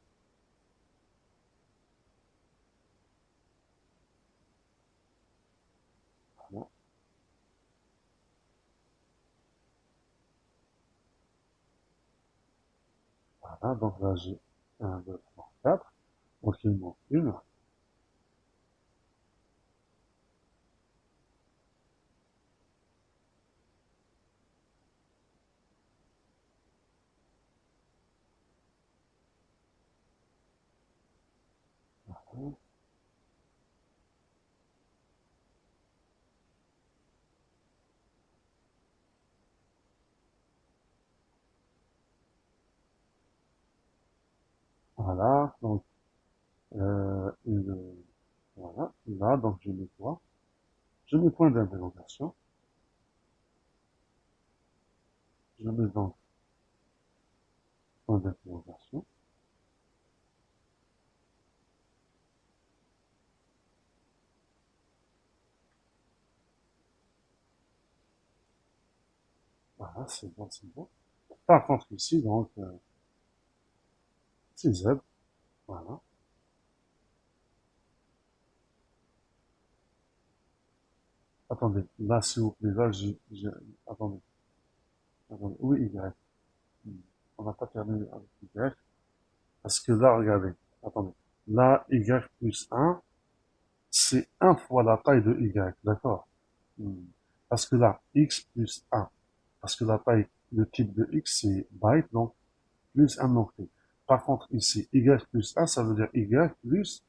Voilà. Voilà. Donc là, j'ai 1, 2, 3, 4. Donc il manque une. Voilà. Donc, voilà. Là, donc je mets quoi? Je mets point d'interrogation. Je mets donc point d'interrogation. Voilà, c'est bon, c'est bon. Par contre, ici, donc, c'est Z. Voilà. Attendez, là, s'il vous plaît, là, attendez. Oui, Y. On n'a pas terminé avec Y. Parce que là, regardez, attendez. Là, Y plus 1, c'est 1 fois la taille de Y, d'accord? Parce que là, X plus 1. Parce que la taille, le type de X, c'est byte, donc plus un octet. Par contre, ici, Y plus 1, ça veut dire Y plus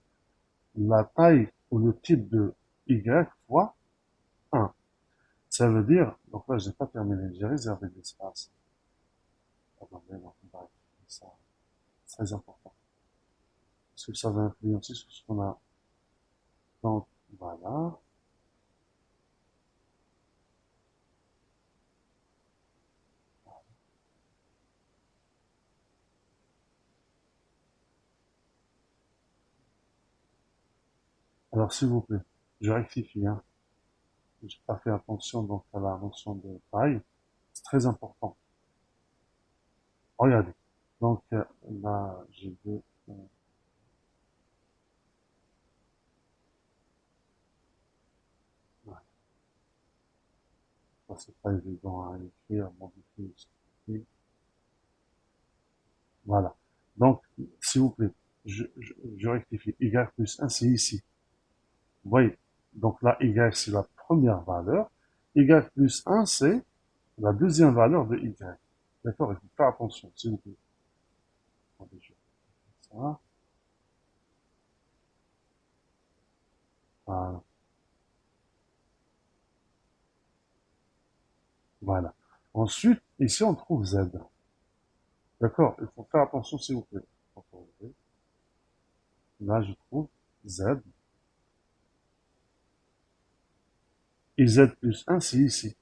la taille ou le type de Y fois 1. Ça veut dire, donc là, j'ai pas terminé, j'ai réservé de l'espace. Attendez, donc on va écrire ça. C'est très important. Parce que ça va influencer sur ce qu'on a. Donc, voilà. Alors, s'il vous plaît, je rectifie, hein. J'ai pas fait attention donc à la notion de taille. C'est très important. Regardez. Donc, là, j'ai deux. Ouais, ça, c'est pas évident à écrire, modifier, expliquer. Voilà. Donc, s'il vous plaît, je rectifie. Y plus 1, c'est ici. Vous voyez? Donc là, Y, c'est la première valeur. Y plus 1, c'est la deuxième valeur de Y. D'accord? Il faut faire attention, s'il vous plaît. Attendez, je fais ça. Voilà. Voilà. Ensuite, ici, on trouve Z. D'accord? Il faut faire attention, s'il vous plaît. Là, je trouve Z. Et Z plus 1, c'est ici.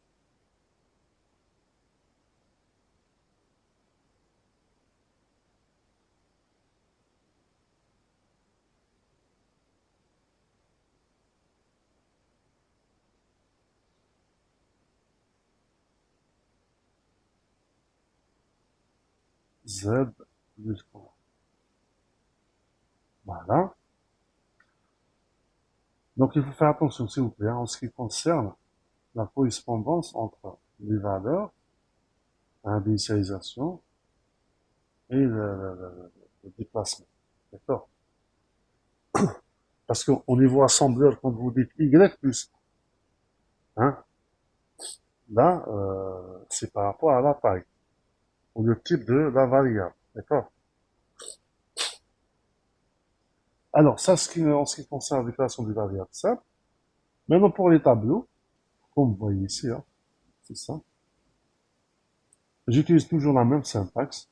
Z plus 1. Voilà. Donc, il faut faire attention, s'il vous plaît, en ce qui concerne la correspondance entre les valeurs à l'initialisation et le déplacement. D'accord? Parce qu'au niveau assembleur, quand vous dites Y plus 1, là, c'est par rapport à la taille ou le type de la variable. D'accord? Alors, ça, en ce qui concerne la déclaration des variables simples. Maintenant, pour les tableaux, comme vous voyez ici, hein, c'est ça. J'utilise toujours la même syntaxe,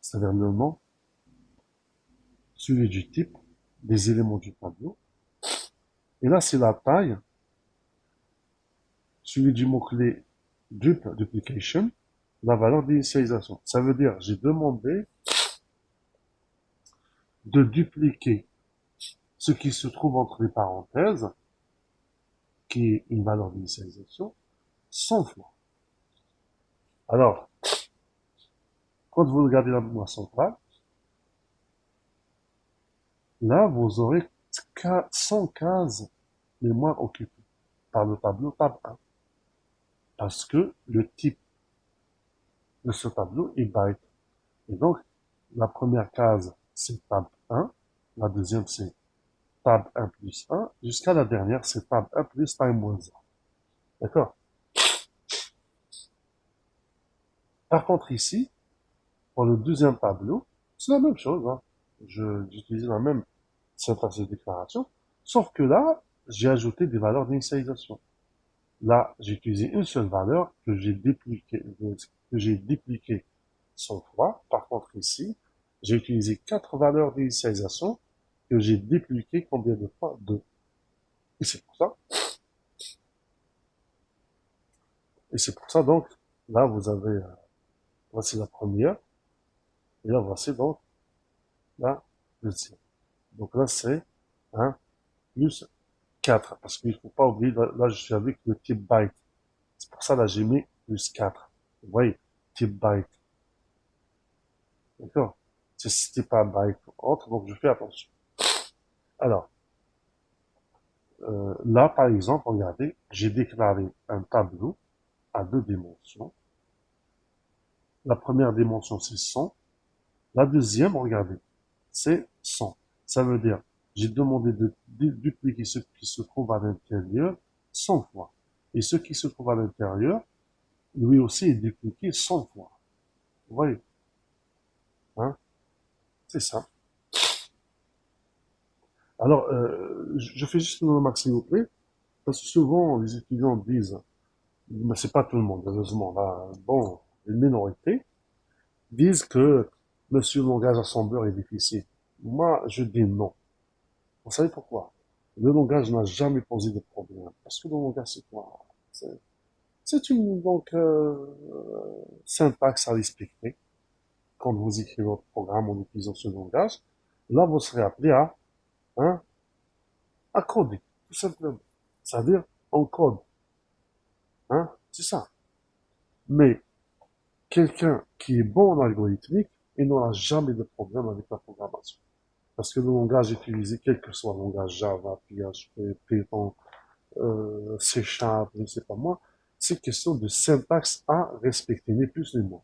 c'est-à-dire le nom, celui du type, des éléments du tableau. Et là, c'est la taille, celui du mot-clé duplication, la valeur d'initialisation. Ça veut dire, j'ai demandé de dupliquer ce qui se trouve entre les parenthèses, qui est une valeur d'initialisation, 100 fois. Alors, quand vous regardez la mémoire centrale, là, vous aurez 100 cases mémoire occupée par le tableau tab 1. Parce que le type de ce tableau est byte. Et donc, la première case, c'est tab 1. La deuxième, c'est tab 1 plus 1. Jusqu'à la dernière, c'est tab 1 plus time 1. D'accord? Par contre, ici, pour le deuxième tableau, c'est la même chose, hein. J'utilise la même syntaxe de déclaration, sauf que là, j'ai ajouté des valeurs d'initialisation. Là, j'ai utilisé une seule valeur que j'ai dupliqué 100 fois. Par contre, ici, j'ai utilisé 4 valeurs d'initialisation que j'ai dupliquées combien de fois? 2. Et c'est pour ça. Et c'est pour ça, donc, là, vous avez, voici la première. Et là, voici donc la deuxième. Donc là, c'est 1 plus 4. Parce qu'il ne faut pas oublier, là, je suis avec le type byte. C'est pour ça, là, j'ai mis plus 4. Vous voyez, type byte. D'accord? Si type pas byte autre, donc je fais attention. Alors, là, par exemple, regardez, j'ai déclaré un tableau à 2 dimensions. La première dimension, c'est 100. La deuxième, regardez, c'est 100. Ça veut dire, j'ai demandé de dupliquer ce qui se trouve à l'intérieur 100 fois. Et ce qui se trouve à l'intérieur, lui aussi est dupliqué 100 fois. Vous voyez, hein? C'est ça. Alors, je fais juste une remarque, s'il vous plaît, parce que souvent, les étudiants disent, mais c'est pas tout le monde, heureusement, là, bon, une minorité, disent que Monsieur le langage assembleur est difficile. Moi, je dis non. Vous savez pourquoi? Le langage n'a jamais posé de problème. Parce que le langage, c'est quoi? C'est une donc syntaxe à respecter quand vous écrivez votre programme en utilisant ce langage. Là, vous serez appelé hein, à coder, tout simplement. C'est-à-dire en code. Hein, c'est ça. Mais quelqu'un qui est bon en algorithmique, il n'aura jamais de problème avec la programmation. Parce que le langage utilisé, quel que soit le langage Java, PHP, Python, C Sharp, je ne sais pas moi, c'est question de syntaxe à respecter, ni plus ni moins.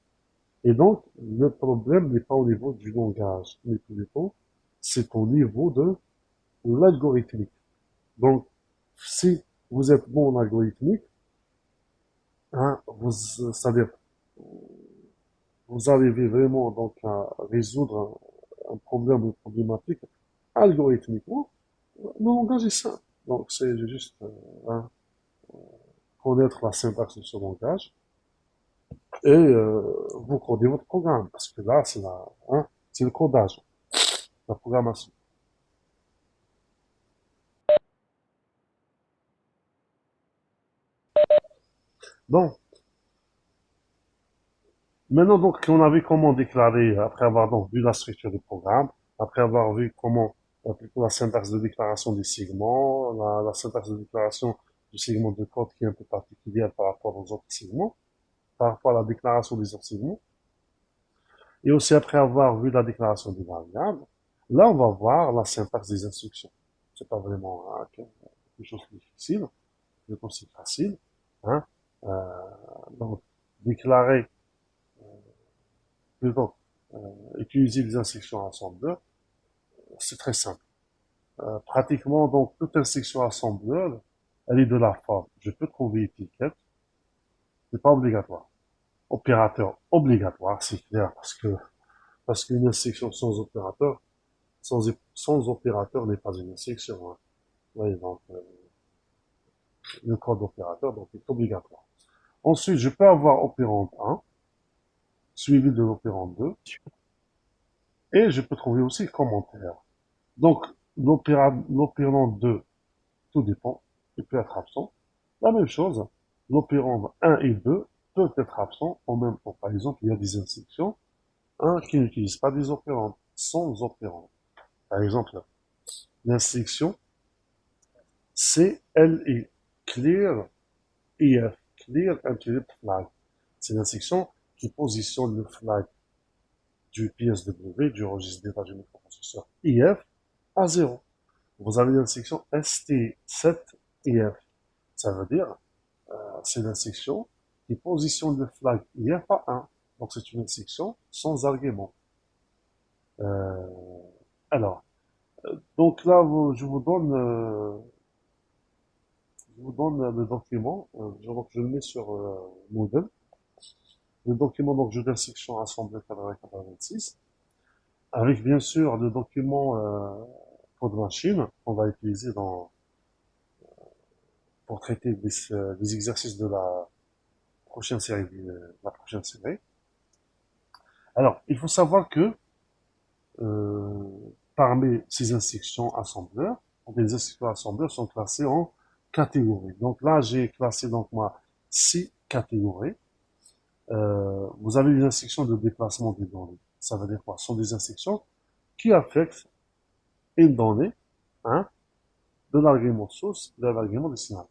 Et donc, le problème n'est pas au niveau du langage, mais plutôt, c'est au niveau de l'algorithmique. Donc, si vous êtes bon en algorithmique, hein, c'est-à-dire, vous arrivez vraiment donc à résoudre un problème ou une problématique algorithmiquement, le langage est simple. Donc, c'est juste hein, connaître la syntaxe de ce langage et vous codez votre programme. Parce que là, c'est le codage, la programmation. Bon, maintenant donc on a vu comment déclarer, après avoir donc vu la structure du programme, après avoir vu comment plutôt la syntaxe de déclaration des segments, la syntaxe de déclaration du segment de code qui est un peu particulière par rapport aux autres segments, par rapport à la déclaration des autres segments, et aussi après avoir vu la déclaration des variables, là on va voir la syntaxe des instructions. C'est pas vraiment quelque chose de difficile, je pense que c'est facile. Hein. Euh, donc déclarer, plutôt, utiliser des instructions assembleur, c'est très simple. Pratiquement donc toute instruction assembleur, elle est de la forme. Je peux trouver étiquette, c'est pas obligatoire. Opérateur obligatoire, c'est clair, parce qu'une instruction sans opérateur, sans opérateur n'est pas une instruction. Hein. Oui, donc le code d'opérateur donc est obligatoire. Ensuite, je peux avoir opérande 1, suivi de l'opérande 2, et je peux trouver aussi commentaire. Donc, l'opérand 2, tout dépend, il peut être absent. La même chose, l'opérand 1 et 2 peuvent être absents en même temps. Par exemple, il y a des instructions qui n'utilisent pas des opérands, sans opérand. Par exemple, l'instruction CLE, clear EF, clear interrupt flag. C'est l'instruction qui positionne le flag du PSW, du registre d'état du microprocesseur IF, à 0. Vous avez l'instruction ST7IF. Ça veut dire, c'est l'instruction qui positionne le flag IF à 1. Donc c'est une instruction sans argument. Euh, alors, donc là, je vous donne le document. Donc je le mets sur Moodle. Le document donc jeu d'instruction assemblée 86, avec bien sûr le document code machine qu'on va utiliser pour traiter des exercices de la prochaine série. Alors, il faut savoir que euh, parmi ces instructions assembleurs, les instructions assembleurs sont classées en catégories. Donc là, j'ai classé donc moi 6 catégories. Vous avez les instructions de déplacement des données. Ça veut dire quoi? Ce sont des instructions qui affectent une donnée, hein, de l'argument source vers l'argument destinataire.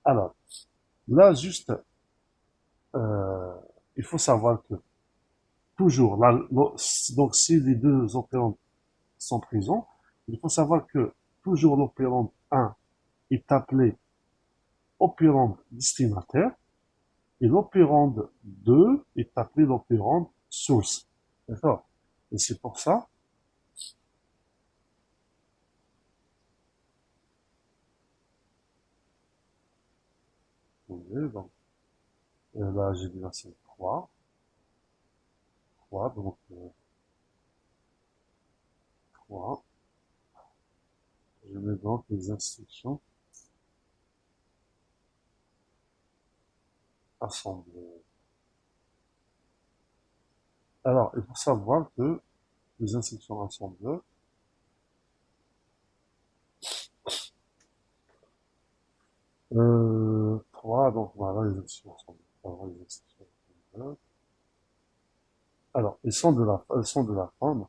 Alors, là, juste, euh, il faut savoir que toujours, là, donc si les deux opérands sont présents, il faut savoir que toujours l'opérand 1 est appelé opérand destinataire Et l'opérande 2 est appelé l'opérande source. D'accord? Et c'est pour ça, donc, là j'ai dit là c'est 3, donc 3. Je mets donc les instructions assemblées. Alors, il faut savoir que les instructions assemblées, 3, donc voilà les instructions assemblées. Voilà les instructions assemblées. Alors, elles sont de la forme,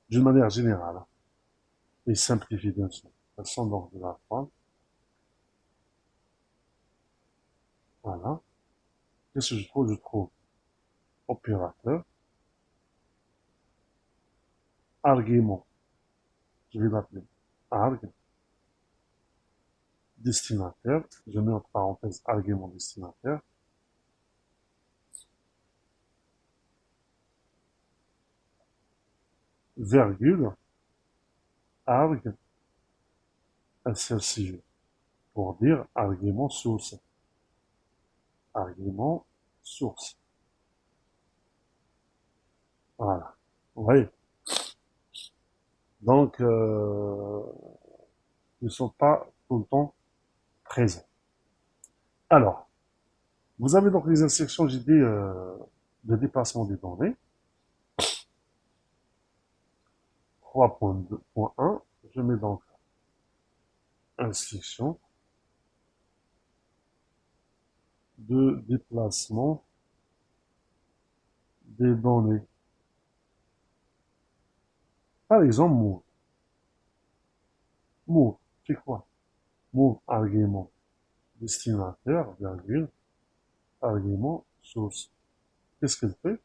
d'une manière générale, et simplifiées bien sûr. Elles sont donc de la forme, voilà. Qu'est-ce que je trouve? Je trouve opérateur, argument, je vais l'appeler arg, destinataire, je mets entre parenthèses argument destinataire, virgule, arg, SLCG, pour dire argument source. Argument source. Voilà. Vous voyez? Donc, ils ne sont pas tout le temps présents. Alors, vous avez donc les instructions, j'ai dit, de déplacement des données. 3.2.1, je mets donc instruction de déplacement des données. Par exemple, move. Move, c'est quoi? Move argument destinataire, virgule, argument source. Qu'est-ce qu'elle fait?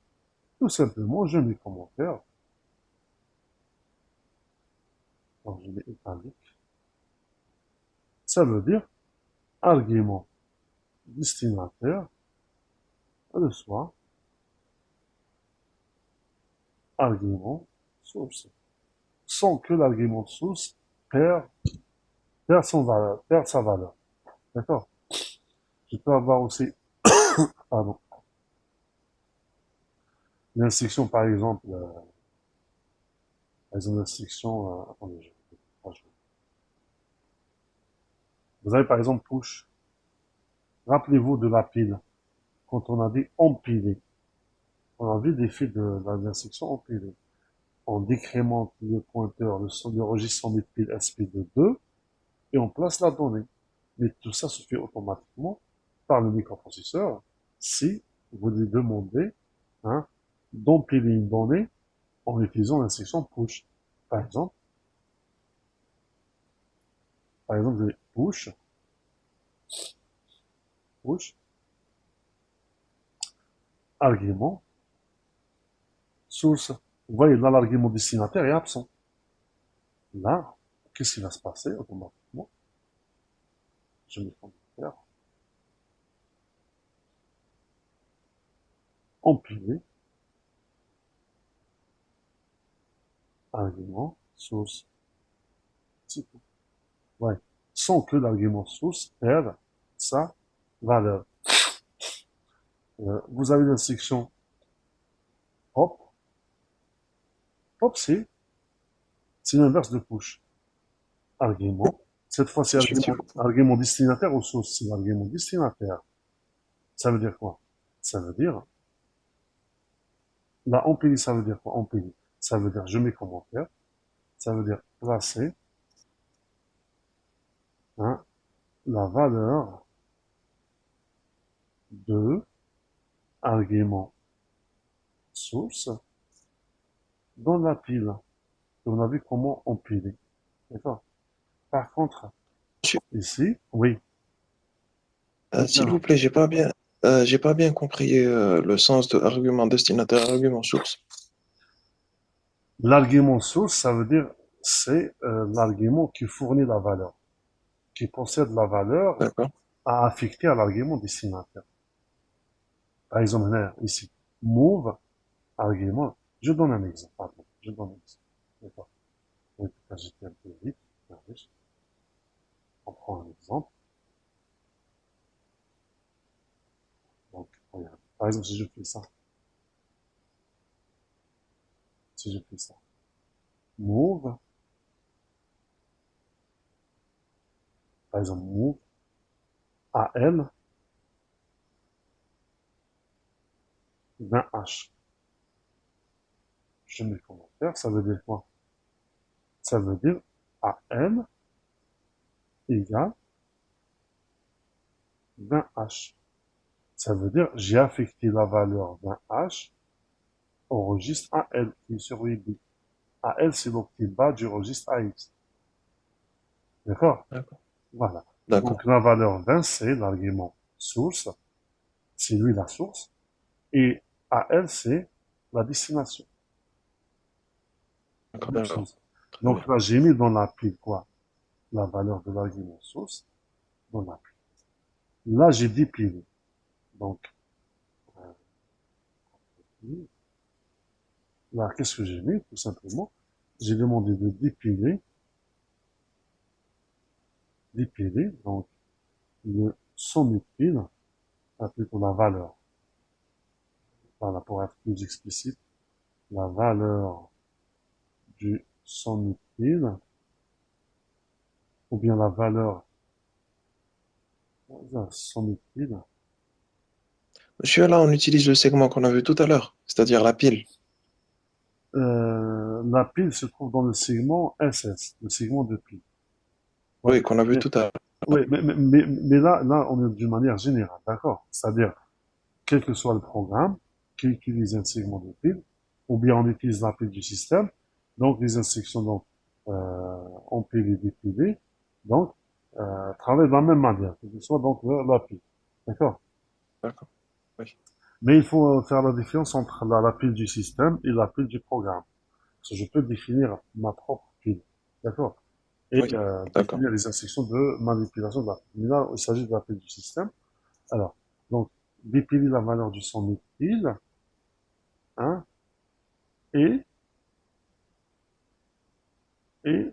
Tout simplement, je mets commentaire. Donc, je mets italique. Ça veut dire argument destinataire reçoit argument source. Sans que l'argument source perd sa valeur. D'accord? Je peux avoir aussi, pardon, l'instruction, par exemple, l'instruction, attendez, vous avez par exemple push. Rappelez-vous de la pile, quand on a dit empiler. On a vu des fils de l'instruction empiler. On décrémente le pointeur, le registre des piles SP de 2, et on place la donnée. Mais tout ça se fait automatiquement par le microprocesseur si vous lui demandez hein, d'empiler une donnée en utilisant l'instruction push. Par exemple, vous avez push, argument, source. Vous voyez, là, l'argument destinataire est absent. Là, qu'est-ce qui va se passer automatiquement? Je mets commentaire. Empiler, argument, source. C'est tout. Ouais. Sans que l'argument source perde sa valeur. Vous avez l'instruction hop. Hop, c'est l'inverse de push. Argument. Cette fois, c'est argument destinataire ou source. C'est l'argument destinataire. Ça veut dire quoi? Ça veut dire, là, empiler, ça veut dire quoi? Empiler. Ça veut dire, je mets commentaire. Ça veut dire placer hein, la valeur de argument source dans la pile. Et on a vu comment empiler. D'accord? Par contre, Monsieur, ici, oui. s'il vous plaît, j'ai pas bien compris le sens de argument destinataire, argument source. L'argument source, ça veut dire, c'est l'argument qui fournit la valeur, qui possède la valeur D'accord. à affecter à l'argument destinataire. Par exemple, là, ici, move, argument. Je donne un exemple, pardon. Je donne un exemple. D'accord. Oui, j'étais un peu vite. Regardez. On prend un exemple. Donc, regarde. Par exemple, si je fais ça. Si je fais ça. Move. Par exemple, move. AL. 20H. Je mets le commentaire. Ça veut dire quoi? Ça veut dire AL égale 20H. Ça veut dire j'ai affecté la valeur 20H au registre AL qui est sur 8 bits. AL, c'est l'octet bas du registre AX. D'accord? D'accord. Voilà. D'accord. Donc la valeur 20, c'est l'argument source. C'est lui la source. Et AL, c'est la destination. D'accord. Même D'accord. chose. Très Donc bien. là, j'ai mis dans la pile quoi? La valeur de l'argument source dans la pile. Là, j'ai dépilé. Donc, là, qu'est-ce que j'ai mis? Tout simplement, j'ai demandé de dépiler, donc le son pile, plutôt la valeur. Voilà, pour être plus explicite, la valeur du son pile, ou bien la valeur de son pile. Monsieur, là, on utilise le segment qu'on a vu tout à l'heure, c'est-à-dire la pile. La pile se trouve dans le segment SS, le segment de pile. Ouais. Oui, qu'on a vu Mais, tout à l'heure. oui, mais là, on est d'une manière générale, d'accord? C'est-à-dire, quel que soit le programme qui utilise un segment de pile, ou bien on utilise la pile du système, donc les instructions donc, empilées et dépilées, donc travaillent de la même manière, que ce soit donc la pile. D'accord? D'accord. Oui. Mais il faut faire la différence entre la pile du système et la pile du programme. Parce que je peux définir ma propre pile. D'accord? Et Oui. D'accord. définir les instructions de manipulation de la pile. Mais là, il s'agit de la pile du système. Alors, donc, dépiler la valeur du son pile, hein, et,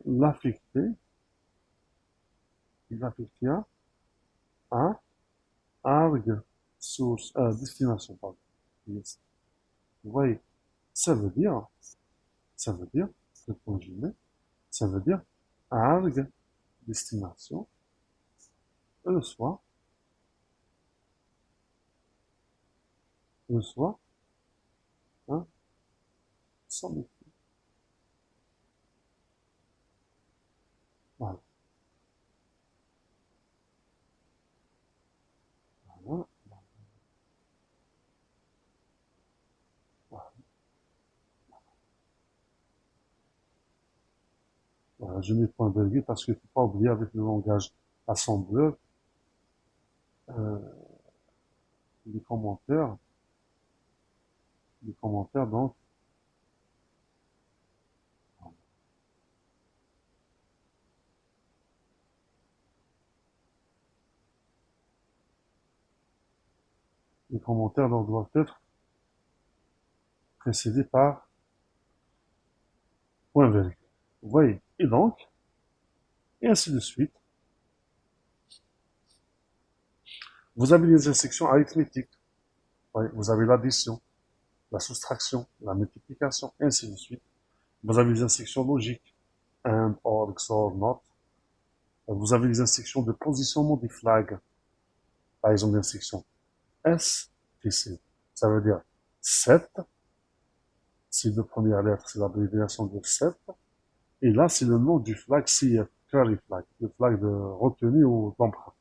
l'affecter, à un arg source, destination, pardon. Yes. Vous voyez, ça veut dire, ça veut dire, le point jumelé, ça veut dire arg destination, reçoit, reçoit, hein, son pile. Voilà, voilà, voilà. Voilà, je mets point virgule parce qu'il ne faut pas oublier avec le langage assembleur, euh, les commentaires, donc, les commentaires donc, doivent être précédés par point virgule. Vous voyez? Et donc, et ainsi de suite. Vous avez les instructions arithmétiques. Oui, vous avez l'addition, la soustraction, la multiplication, et ainsi de suite. Vous avez les instructions logiques. And, or, XOR, not. Vous avez les instructions de positionnement des flags. Par exemple, l'instruction STC. Ça veut dire 7. Ces deux premières lettres, c'est l'abréviation de 7. Et là, c'est le nom du flag CF, curly flag, le flag de retenue ou d'emprunt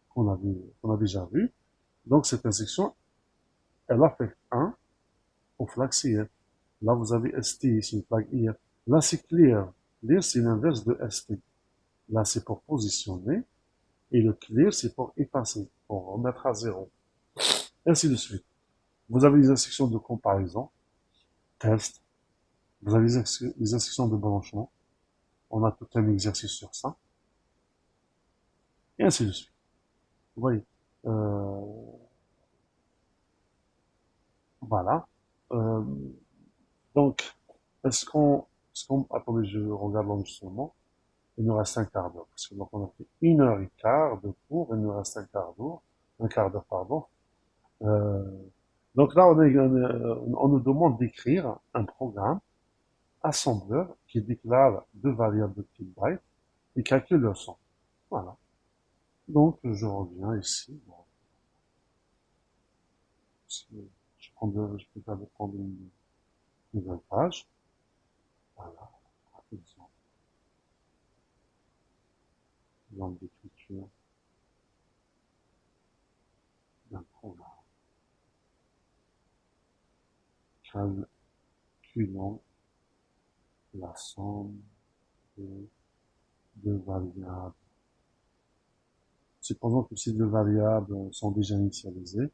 qu'on a déjà vu. Donc, cette instruction, elle affecte 1 au flag CF. Là, vous avez ST ici, le flag IF. Là, c'est clear. Clear, c'est l'inverse de ST. Là, c'est pour positionner. Et le clear, c'est pour effacer, pour remettre à zéro. Ainsi de suite. Vous avez les instructions de comparaison, test. Vous avez les instructions de branchement. On a tout un exercice sur ça. Et ainsi de suite. Vous voyez. Euh, Voilà. Euh, donc, attendez, je regarde l'enregistrement. Il nous reste un quart d'heure. Parce que donc on a fait 1 heure et quart de cours, il nous reste un quart d'heure, pardon. Euh, donc là, on nous demande d'écrire un programme assembleur qui déclare deux variables de type byte et calcule leur son. Voilà. Donc, je reviens ici. Bon, je peux faire de prendre une nouvelle page. Voilà. Exemple, exemple d'écriture d'un programme. Calculons la somme de deux variables. Supposons que ces deux variables sont déjà initialisées.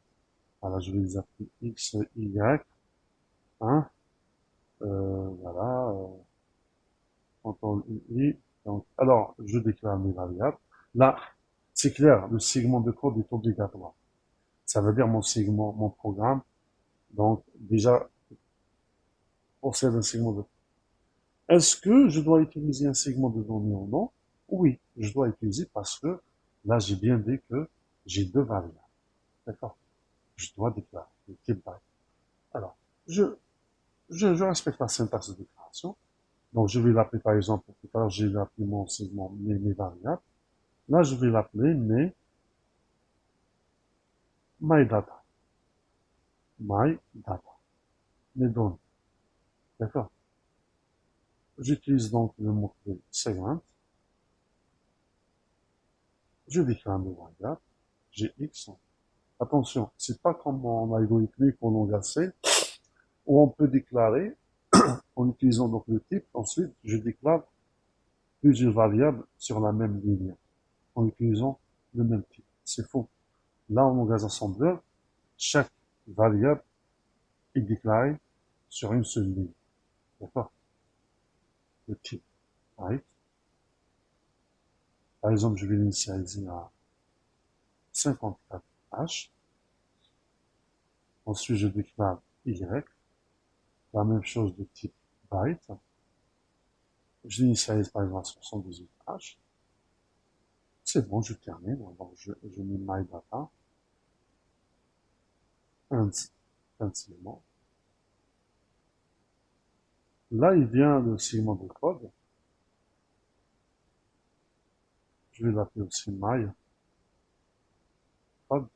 Voilà, je vais les appeler x, y, hein, voilà, contrôle UI. Donc, alors, je déclare mes variables. Là, c'est clair, le segment de code est obligatoire. Ça veut dire mon segment, mon programme, donc déjà, possède un segment de code. Est-ce que je dois utiliser un segment de données ou non? Oui, je dois utiliser parce que là, j'ai bien dit que j'ai deux variables. D'accord? Je dois déclarer le type byte. Alors, je respecte la syntaxe de déclaration. Donc, je vais l'appeler, par exemple, tout à l'heure, j'ai appelé mon segment, mes variables. Là, je vais l'appeler my data. My data. Mes données. D'accord? J'utilise donc le mot-clé segment. Je déclare mes variables. J'ai X. Attention, c'est pas comme en algorithmique ou en langage C, où on peut déclarer, en utilisant donc le type, ensuite, je déclare plusieurs variables sur la même ligne, en utilisant le même type. C'est faux. Là, en langage assembleur, chaque variable est déclarée sur une seule ligne. D'accord? Le type byte. Par exemple, je vais l'initialiser à 54H. Ensuite, je déclare Y. La même chose de type byte. Je l'initialise par exemple à 78H. C'est bon, je termine. Donc, je mets my data. Un segment. Là, il vient le segment de code. Je vais l'appeler aussi my code.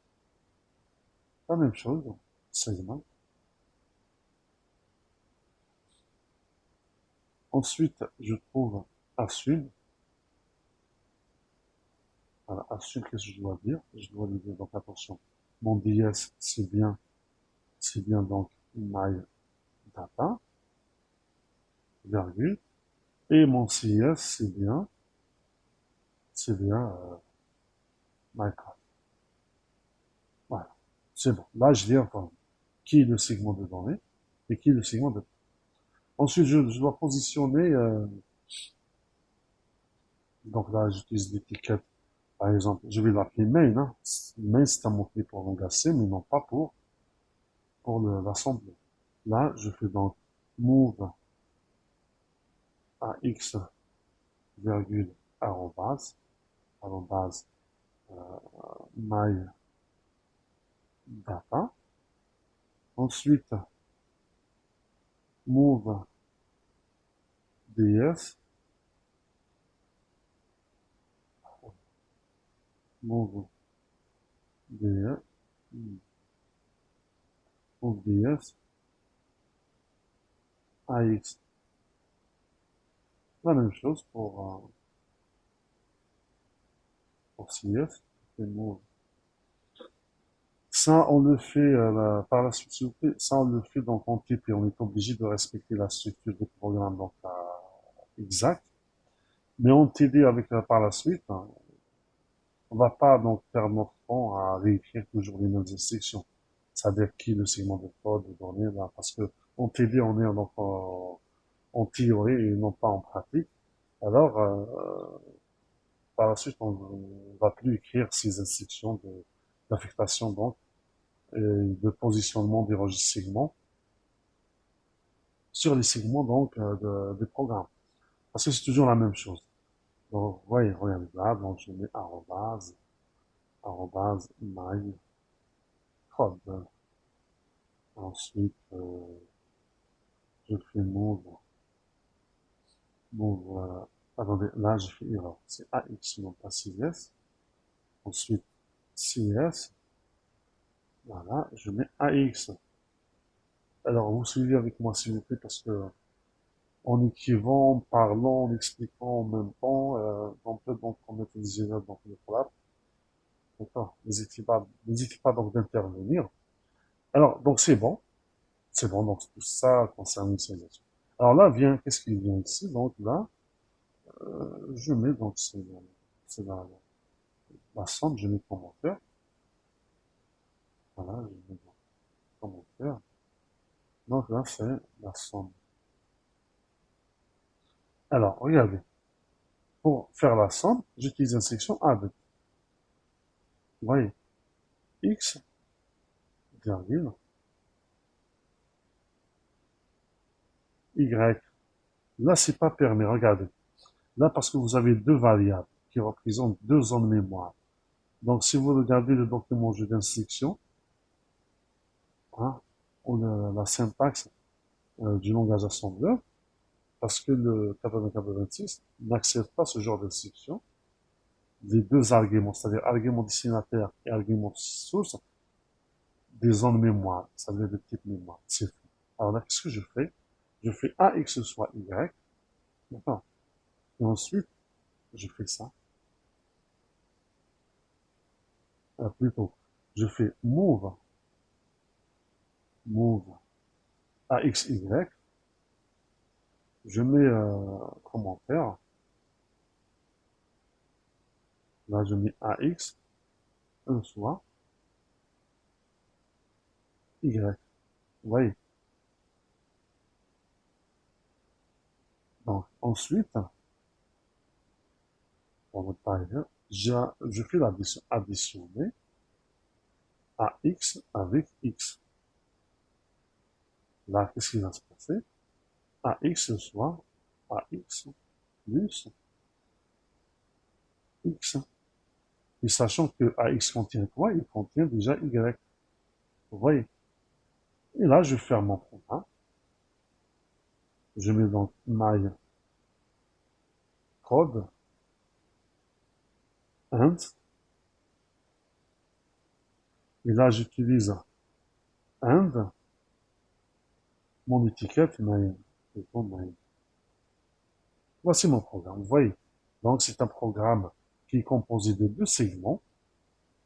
La même chose, segment. Ensuite, je trouve assume. Alors, assume, qu'est-ce que je dois dire? Je dois lui dire, donc attention, mon DS, c'est bien donc my data, virgule, et mon CS, c'est bien my code. Voilà, c'est bon. Là, je l'ai informé. Qui est le segment de données et qui est le segment de... Ensuite, je dois positionner, donc là, j'utilise l'étiquette, par exemple, je vais l'appeler main, hein. Main, c'est un mot-clé pour langage C, mais non pas pour l'assemblée. Là, je fais donc move à x, virgule, arrobase, my data. Ensuite, move ds, move ds, move ds, ax. La même chose pour cs, et move. Ça, on le fait par la suite, s'il vous plaît. Ça, on le fait donc en type et on est obligé de respecter la structure du programme donc exact. Mais en TD avec par la suite, hein, on va pas donc perdre notre temps à réécrire toujours les mêmes instructions. C'est-à-dire qui le segment de code de données là, parce que en TD on est donc en théorie et non pas en pratique. Alors par la suite on va plus écrire ces instructions d'affectation donc et de positionnement des registres segments sur les segments donc des programmes. Parce que c'est toujours la même chose. Donc, vous voyez, regardez là, donc je mets arrobase, my code. Ensuite, je fais attendez, là, j'ai fait erreur. C'est AX, non pas CS. Ensuite, CS. Voilà, je mets AX. Alors, vous suivez avec moi, s'il vous plaît, parce que en écrivant, en parlant, en expliquant en même temps, on peut donc commettre des erreurs dans le collab. D'accord? N'hésitez pas donc d'intervenir. Alors, donc c'est bon, donc tout ça concerne l'initialisation. Alors là vient, qu'est-ce qui vient ici? Donc là, je mets donc c'est la somme, je mets commentaire. Voilà, je mets donc commentaire. Donc là, c'est la somme. Alors, regardez. Pour faire la somme, j'utilise une section avec. Vous voyez, x, virgule, y. Là, c'est pas permis, regardez. Là, parce que vous avez deux variables qui représentent deux zones mémoire. Donc, si vous regardez le document jeu d'instruction, hein, ou la syntaxe du langage assembleur, parce que le 8086 n'accepte pas ce genre d'instruction, les deux arguments, c'est-à-dire argument destinataire et argument source, des zones mémoire, ça veut dire de type mémoire, c'est faux. Alors là, qu'est-ce que je fais? Je fais AX soit Y, d'accord? Et ensuite, je fais ça. Plutôt, je fais move AXY, je mets commentaire, là je mets AX, un soit, Y. Vous voyez? Donc, ensuite, pour ne pas dire, je fais l'addition, additionner AX avec X. Là, qu'est-ce qui va se passer? AX soit AX plus X. Et sachant que AX contient quoi? Il contient déjà Y. Vous voyez? Et là, je ferme mon programme. Je mets donc my code and. Et là, j'utilise and mon étiquette main. Voici mon programme. Vous voyez? Donc, c'est un programme qui est composé de deux segments.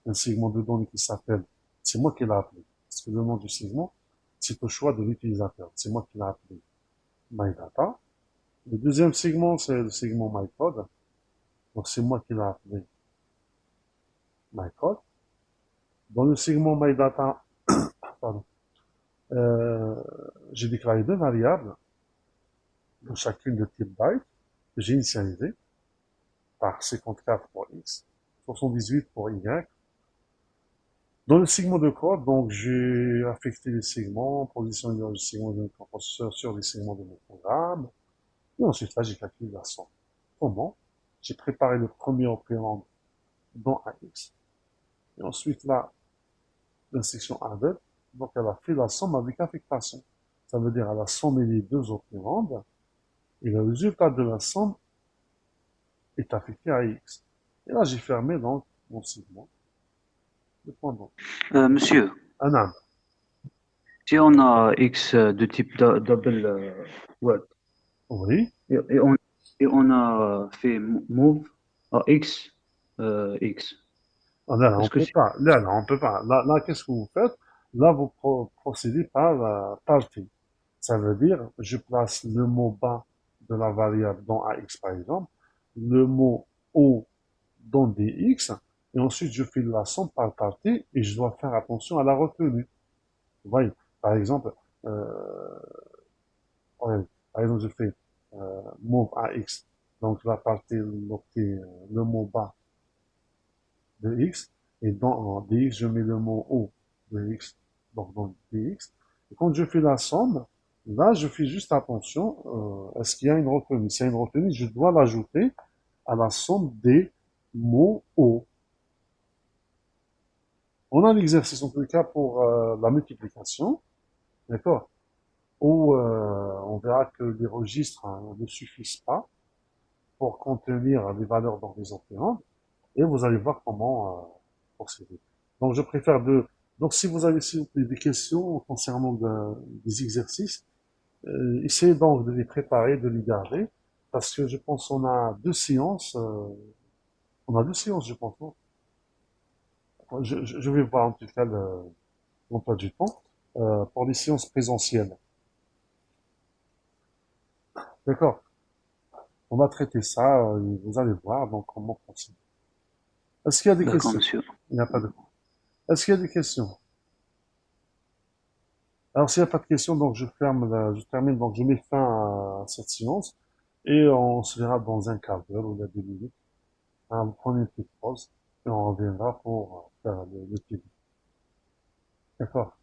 Un segment de données qui s'appelle, c'est moi qui l'ai appelé, parce que le nom du segment, c'est au choix de l'utilisateur. C'est moi qui l'ai appelé MyData. Le deuxième segment, c'est le segment MyCode. Donc, c'est moi qui l'ai appelé MyCode. Dans le segment MyData, pardon, j'ai déclaré deux variables, pour chacune de type byte, que j'ai initialisé par 54 pour X, 78 pour Y. Dans le segment de code, donc, j'ai affecté les segments, positionné les segments de mon processeur sur les segments de mon programme. Et ensuite, là, j'ai calculé la somme. Comment? J'ai préparé le premier opérand dans AX. Et ensuite, là, l'instruction added, donc elle a fait la somme avec affectation. Ça veut dire elle a sommé les deux opérandes, et le résultat de la somme est affecté à X. Et là, j'ai fermé donc mon segment. Le point donc. Monsieur, Un âme. si on a X de type double word Oui. et on a fait move à X, X. Ah, là, on Est-ce que peut c'est pas. Là, on peut pas. Là, qu'est-ce que vous faites? Là, vous procédez par partie. Ça veut dire, je place le mot bas de la variable dans AX, par exemple, le mot haut dans DX, et ensuite, je fais la somme par partie, et je dois faire attention à la retenue. Vous voyez? Par exemple, ouais, par exemple, je fais move AX, donc la partie, le mot bas de X, et dans DX, je mets le mot haut de x, donc dans dx. Et quand je fais la somme, là, je fais juste attention, est-ce qu'il y a une retenue? S'il y a une retenue, je dois l'ajouter à la somme des mots O. On a l'exercice en tout cas pour la multiplication, d'accord? Où on verra que les registres ne suffisent pas pour contenir les valeurs dans les opérandes, et vous allez voir comment procéder. Donc je préfère de... Donc si vous avez s'il vous plaît, des questions concernant des exercices, essayez donc de les préparer, de les garder, parce que je pense qu'on a deux séances, je pense. Non. Je vais voir en tout cas l'emploi du temps pour les séances présentielles. D'accord? On va traiter ça, vous allez voir donc comment procéder. Est-ce qu'il y a des D'accord, questions? monsieur. Il n'y a pas de... Est-ce qu'il y a des questions? Alors, s'il n'y a pas de questions, donc je termine, donc je mets fin à cette séance et on se verra dans un quart d'heure ou il y a 2 minutes. Hein, vous prenez une petite pause et on reviendra pour faire le TV. D'accord?